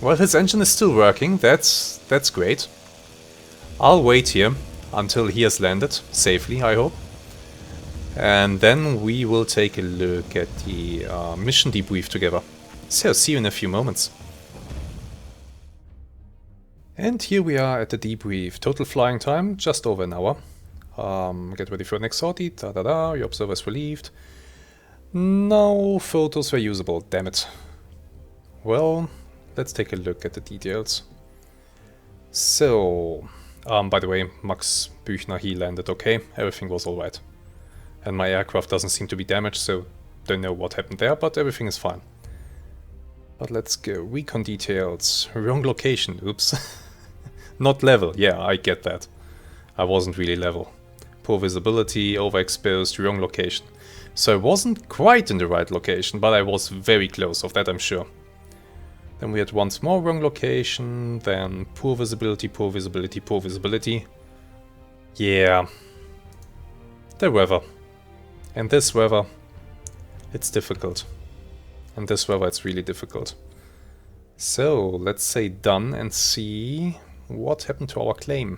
Well, his engine is still working. That's great. I'll wait here until he has landed safely, I hope. And then we will take a look at the mission debrief together. So, see you in a few moments. And here we are at the debrief. Total flying time, just over an hour. Get ready for the next sortie. Da-da-da, your observer is relieved. No photos were usable, damn it. Well, let's take a look at the details. So, by the way, Max Büchner, he landed okay, everything was alright. And my aircraft doesn't seem to be damaged, so don't know what happened there, but everything is fine. But let's go. Recon details. Wrong location, oops. Not level, yeah, I get that. I wasn't really level. Poor visibility, overexposed, wrong location. So I wasn't quite in the right location, but I was very close, of that I'm sure. Then we had once more wrong location, then poor visibility, poor visibility, poor visibility. Yeah. The weather. And this weather, it's difficult. And this weather, it's really difficult. So, let's say done and see what happened to our claim.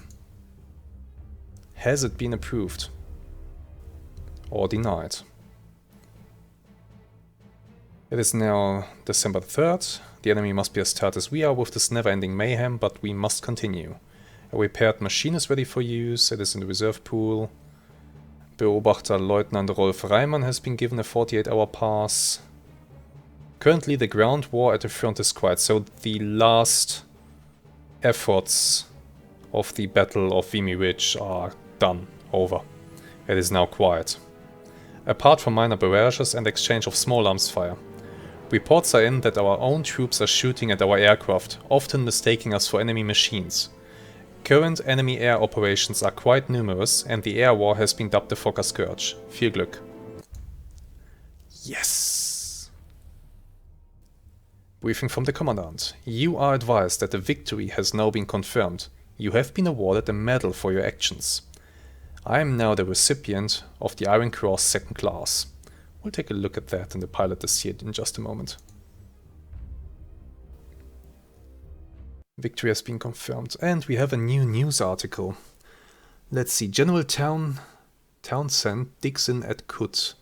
Has it been approved? Or denied? It is now December 3rd. The enemy must be as tired as we are with this never-ending mayhem, but we must continue. A repaired machine is ready for use. It is in the reserve pool. Beobachter Lieutenant Rolf Reimann has been given a 48-hour pass. Currently the ground war at the front is quiet, so the last efforts of the Battle of Vimy Ridge are done, over. It is now quiet. Apart from minor barrages and exchange of small arms fire. Reports are in that our own troops are shooting at our aircraft, often mistaking us for enemy machines. Current enemy air operations are quite numerous and the air war has been dubbed the Fokker Scourge. Viel Glück. Yes! Briefing from the Commandant. You are advised that the victory has now been confirmed. You have been awarded a medal for your actions. I am now the recipient of the Iron Cross 2nd Class. We'll take a look at that in the pilot list here in just a moment. Victory has been confirmed. And we have a new news article. Let's see. General Townsend digs in at Kut.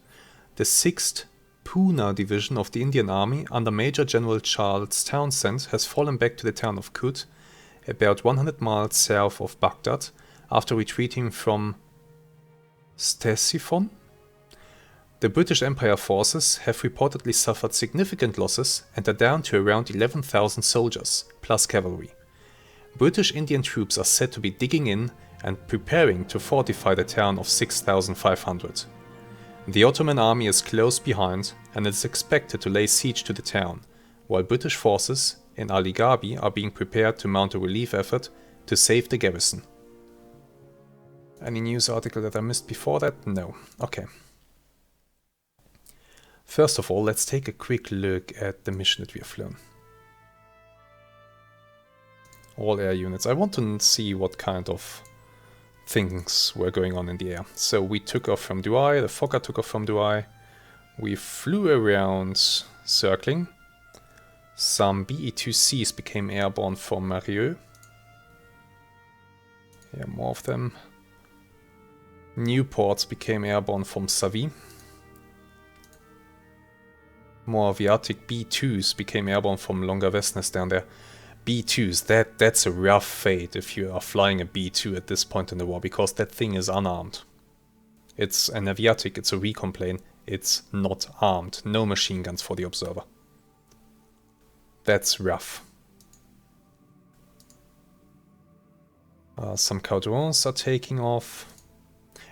The 6th Pune Division of the Indian Army under Major General Charles Townsend has fallen back to the town of Kut, about 100 miles south of Baghdad, after retreating from Ctesiphon. The British Empire forces have reportedly suffered significant losses and are down to around 11,000 soldiers, plus cavalry. British Indian troops are said to be digging in and preparing to fortify the town of 6,500. The Ottoman army is close behind and is expected to lay siege to the town, while British forces in Ali Ghabi are being prepared to mount a relief effort to save the garrison. Any news article that I missed before that? No. Okay. First of all, let's take a quick look at the mission that we have flown. All air units. I want to see what kind of things were going on in the air. So we took off from Douai, the Fokker took off from Douai. We flew around circling. Some BE-2Cs became airborne from Marieux. Yeah, more of them. Nieuports became airborne from Savy. More Aviatic B2s became airborne from Longa-Vestnes down there. B2s, that's a rough fate if you are flying a B2 at this point in the war, because that thing is unarmed. It's an Aviatic, it's a recon plane, it's not armed. No machine guns for the observer. That's rough. Some Caudrons are taking off.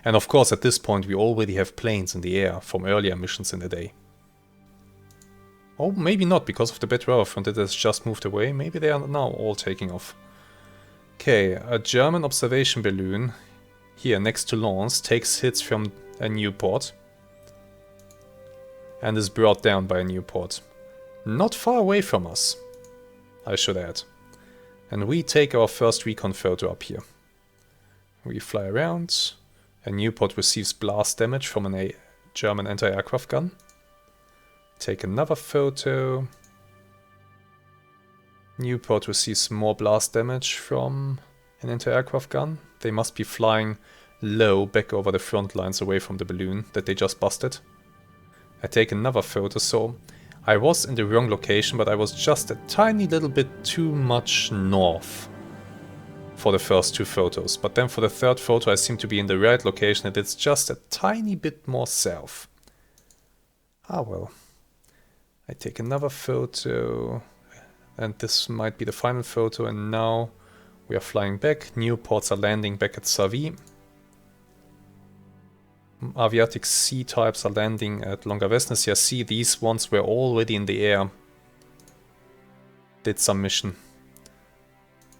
And of course at this point we already have planes in the air from earlier missions in the day. Oh, maybe not, because of the bad weather front that has just moved away. Maybe they are now all taking off. Okay, a German observation balloon here next to Lens takes hits from a Nieuport and is brought down by a Nieuport. Not far away from us, I should add. And we take our first recon photo up here. We fly around. A Nieuport receives blast damage from a German anti-aircraft gun. Take another photo. Nieuport receives more blast damage from an anti-aircraft gun. They must be flying low back over the front lines away from the balloon that they just busted. I take another photo, so I was in the wrong location, but I was just a tiny little bit too much north for the first 2 photos. But then for the 3rd photo I seem to be in the right location and it's just a tiny bit more south. Ah well. I take another photo and this might be the final photo, and now we are flying back. Newports are landing back at Savy. Aviatic Sea types are landing at Longavesnes. See, these ones were already in the air. Did some mission.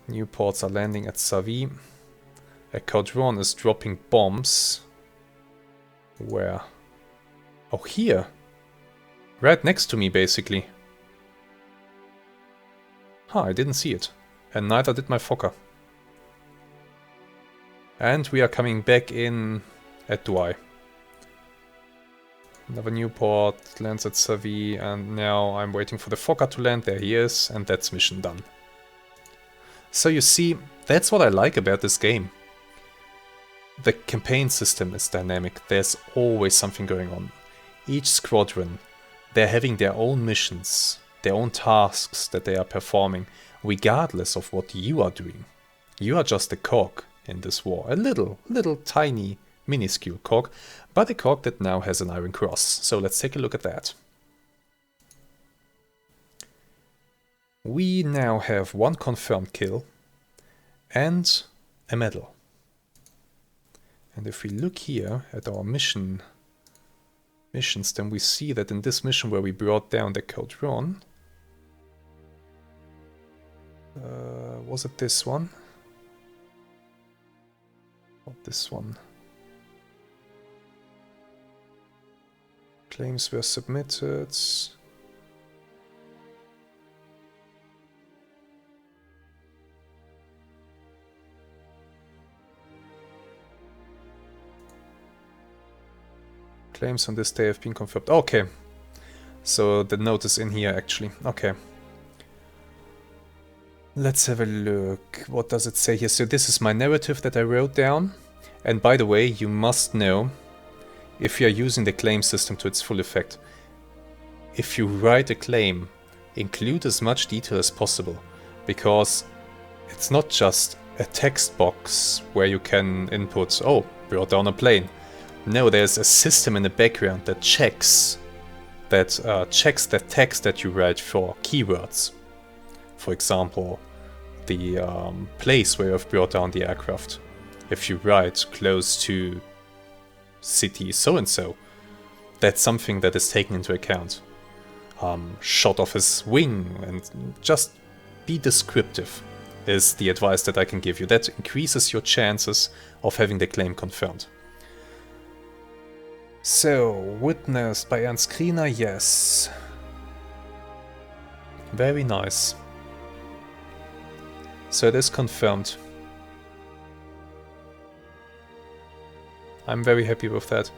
Newports are landing at Savy. A Caudron is dropping bombs. Where? Oh, here. Right next to me, basically. Huh, I didn't see it. And neither did my Fokker. And we are coming back in at Douai. Another Newport lands at Savy, and now I'm waiting for the Fokker to land. There he is, and that's mission done. So you see, that's what I like about this game. The campaign system is dynamic. There's always something going on. Each squadron, they're having their own missions, their own tasks that they are performing, regardless of what you are doing. You are just a cog in this war. A little tiny, minuscule cog, but a cog that now has an Iron Cross. So let's take a look at that. We now have 1 confirmed kill and a medal. And if we look here at our missions, then we see that in this mission where we brought down the Caudron, was it this one? Not this one. Claims were submitted. Claims on this day have been confirmed. Okay. So the note is in here actually. Okay. Let's have a look. What does it say here? So this is my narrative that I wrote down. And by the way, you must know, if you are using the claim system to its full effect, if you write a claim, include as much detail as possible. Because it's not just a text box where you can input, oh, brought down a plane. No, there's a system in the background that checks the text that you write for keywords. For example, the place where you've brought down the aircraft. If you write close to city so-and-so, that's something that is taken into account. Shot off his wing, and just be descriptive is the advice that I can give you. That increases your chances of having the claim confirmed. So, witnessed by Ernst Kriener, yes. Very nice. So it is confirmed. I'm very happy with that.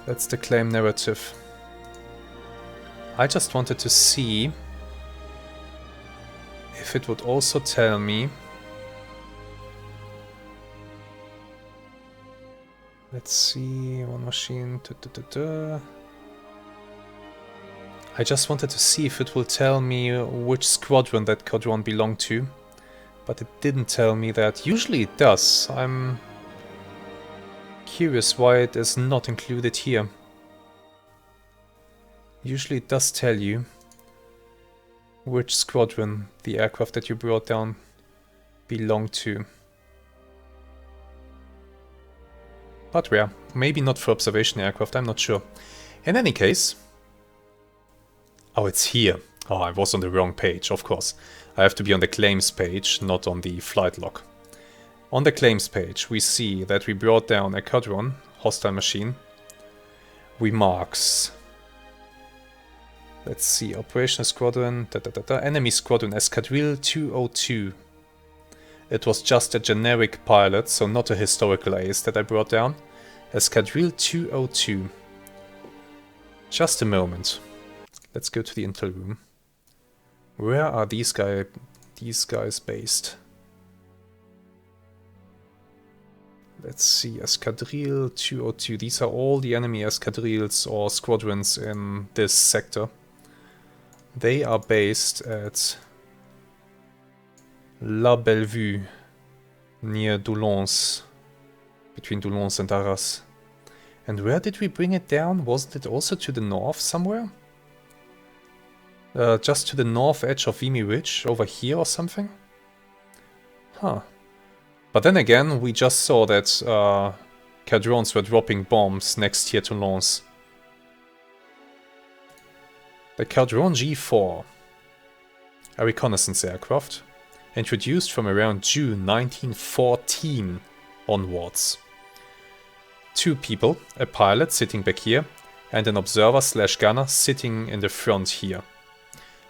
That's the claim narrative. I just wanted to see if it would also tell me. Let's see, one machine. I just wanted to see if it will tell me which squadron that Caudron belonged to, but it didn't tell me that. Usually it does. I'm curious why it is not included here. Usually it does tell you which squadron the aircraft that you brought down belonged to. But rare. Maybe not for observation aircraft, I'm not sure. In any case... Oh, it's here. Oh, I was on the wrong page, of course. I have to be on the claims page, not on the flight log. On the claims page, we see that we brought down a Caudron, hostile machine. Remarks. Let's see, Operational Squadron, Enemy Squadron, Escadrille 202. It was just a generic pilot, so not a historical ace that I brought down. Escadrille 202. Just a moment. Let's go to the intel room. Where are these guys based? Let's see, Escadrille 202. These are all the enemy escadrilles or squadrons in this sector. They are based at La Bellevue, near Doullens, between Doullens and Arras. And where did we bring it down? Wasn't it also to the north somewhere? Just to the north edge of Vimy Ridge, over here or something? Huh. But then again, we just saw that Cadrons were dropping bombs next here to Lens. The Cadron G4, a reconnaissance aircraft, introduced from around June 1914 onwards. 2 people, a pilot sitting back here, and an observer/gunner sitting in the front here.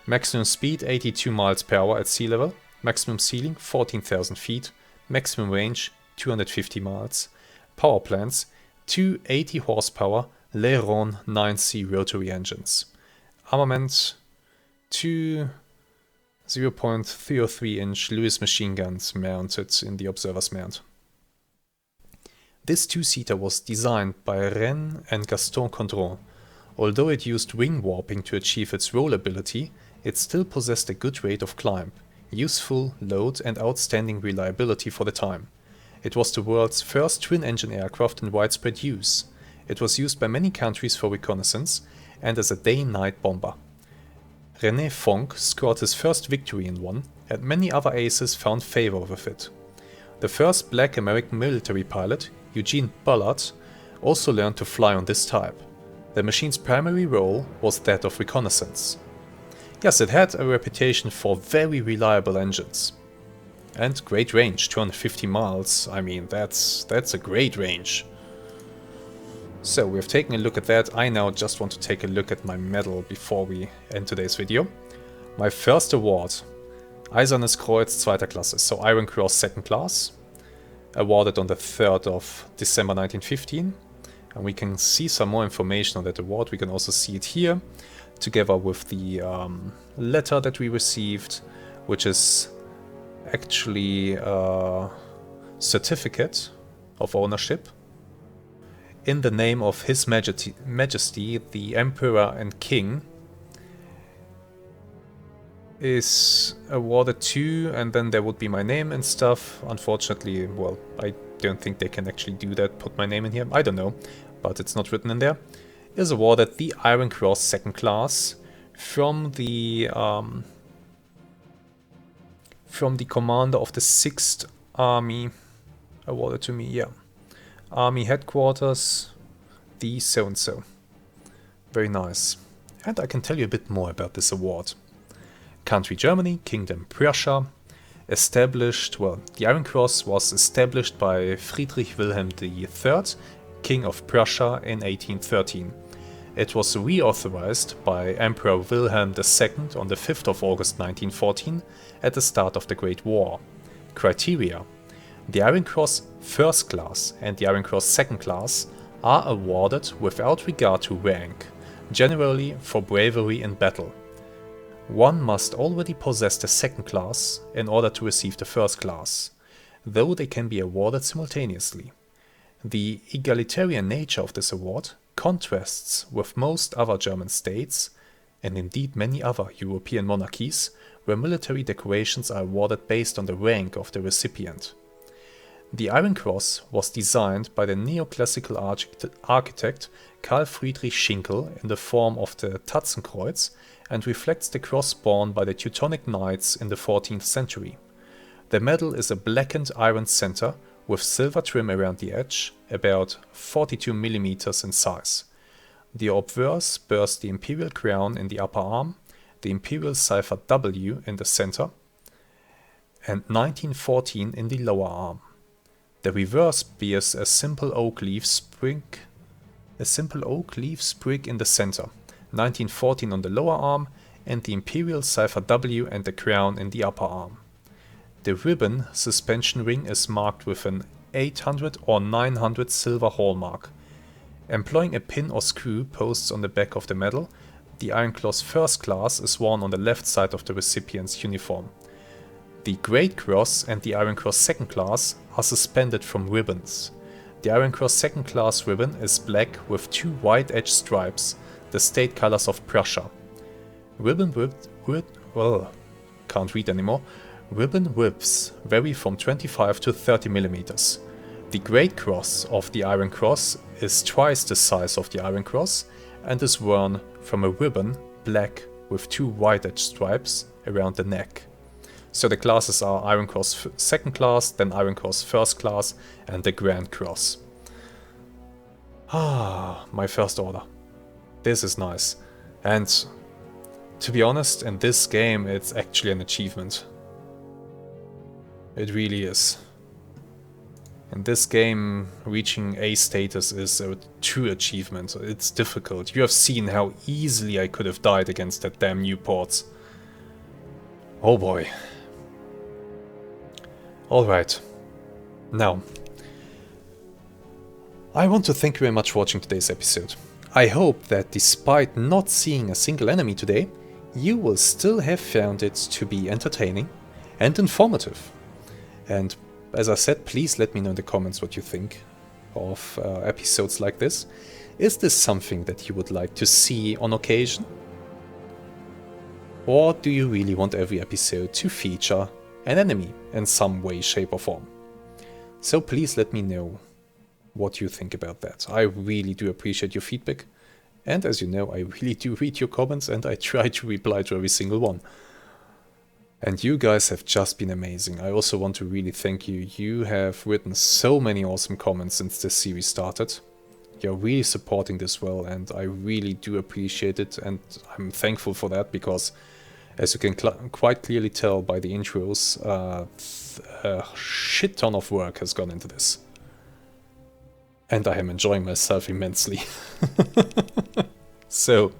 Maximum speed 82 miles per hour at sea level, maximum ceiling 14,000 feet, maximum range 250 miles. Power plants 2 80 horsepower Leron 9C rotary engines. Armament 2 0.03-inch Lewis machine guns mounted in the observer's mount. This two-seater was designed by Rennes and Gaston Condron. Although it used wing warping to achieve its rollability, it still possessed a good rate of climb, useful load and outstanding reliability for the time. It was the world's first twin-engine aircraft in widespread use. It was used by many countries for reconnaissance and as a day-night bomber. René Fonck scored his first victory in one, and many other aces found favor with it. The first black American military pilot, Eugene Bullard, also learned to fly on this type. The machine's primary role was that of reconnaissance. Yes, it had a reputation for very reliable engines. And great range, 250 miles, I mean that's a great range. So we've taken a look at that. I now just want to take a look at my medal before we end today's video. My first award, Eisernes Kreuz zweiter Klasse, so Iron Cross second class, awarded on the 3rd of December 1915. And we can see some more information on that award. We can also see it here, together with the letter that we received, which is actually a certificate of ownership in the name of His Majesty, the Emperor and King, is awarded to, and then there would be my name and stuff. Unfortunately, well, I don't think they can actually do that, put my name in here, I don't know, but it's not written in there. Is awarded the Iron Cross second class from the commander of the 6th Army, awarded to me, yeah. Army headquarters, the so-and-so. Very nice. And I can tell you a bit more about this award. Country Germany, Kingdom Prussia, established, well, the Iron Cross was established by Friedrich Wilhelm III, King of Prussia, in 1813. It was reauthorized by Emperor Wilhelm II on the 5th of August 1914 at the start of the Great War. Criteria: the Iron Cross First Class and the Iron Cross Second Class are awarded without regard to rank, generally for bravery in battle. One must already possess the second class in order to receive the first class, though they can be awarded simultaneously. The egalitarian nature of this award contrasts with most other German states, and indeed many other European monarchies, where military decorations are awarded based on the rank of the recipient. The Iron Cross was designed by the neoclassical architect Karl Friedrich Schinkel in the form of the Tatzenkreuz and reflects the cross borne by the Teutonic Knights in the 14th century. The medal is a blackened iron center with silver trim around the edge, about 42 mm in size. The obverse bears the imperial crown in the upper arm, the imperial cipher W in the center, and 1914 in the lower arm. The reverse bears a simple oak leaf sprig in the center, 1914 on the lower arm, and the imperial cipher W and the crown in the upper arm. The ribbon suspension ring is marked with an 800 or 900 silver hallmark. Employing a pin or screw posts on the back of the medal, the Iron Cross First Class is worn on the left side of the recipient's uniform. The Great Cross and the Iron Cross Second Class are suspended from ribbons. The Iron Cross Second Class ribbon is black with 2 white edge stripes, the state colors of Prussia. Ribbon width Ribbon widths vary from 25 to 30 millimeters. The great cross of the Iron Cross is twice the size of the Iron Cross and is worn from a ribbon, black, with 2 white edge stripes around the neck. So the classes are Iron Cross second class, then Iron Cross first class, and the Grand Cross. Ah, my first order. This is nice. And to be honest, in this game it's actually an achievement. It really is. In this game, reaching A status is a true achievement. It's difficult. You have seen how easily I could have died against that damn Newports. Oh boy. Alright. Now, I want to thank you very much for watching today's episode. I hope that despite not seeing a single enemy today, you will still have found it to be entertaining and informative. And as I said, please let me know in the comments what you think of episodes like this. Is this something that you would like to see on occasion? Or do you really want every episode to feature an enemy in some way, shape or form? So please let me know what you think about that. I really do appreciate your feedback. And as you know, I really do read your comments and I try to reply to every single one. And you guys have just been amazing. I also want to really thank you. You have written so many awesome comments since this series started. You're really supporting this well and I really do appreciate it, and I'm thankful for that because, as you can quite clearly tell by the intros, a shit ton of work has gone into this. And I am enjoying myself immensely. So,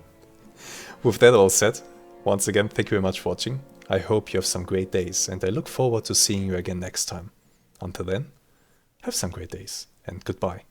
with that all said, once again, thank you very much for watching. I hope you have some great days, and I look forward to seeing you again next time. Until then, have some great days, and goodbye.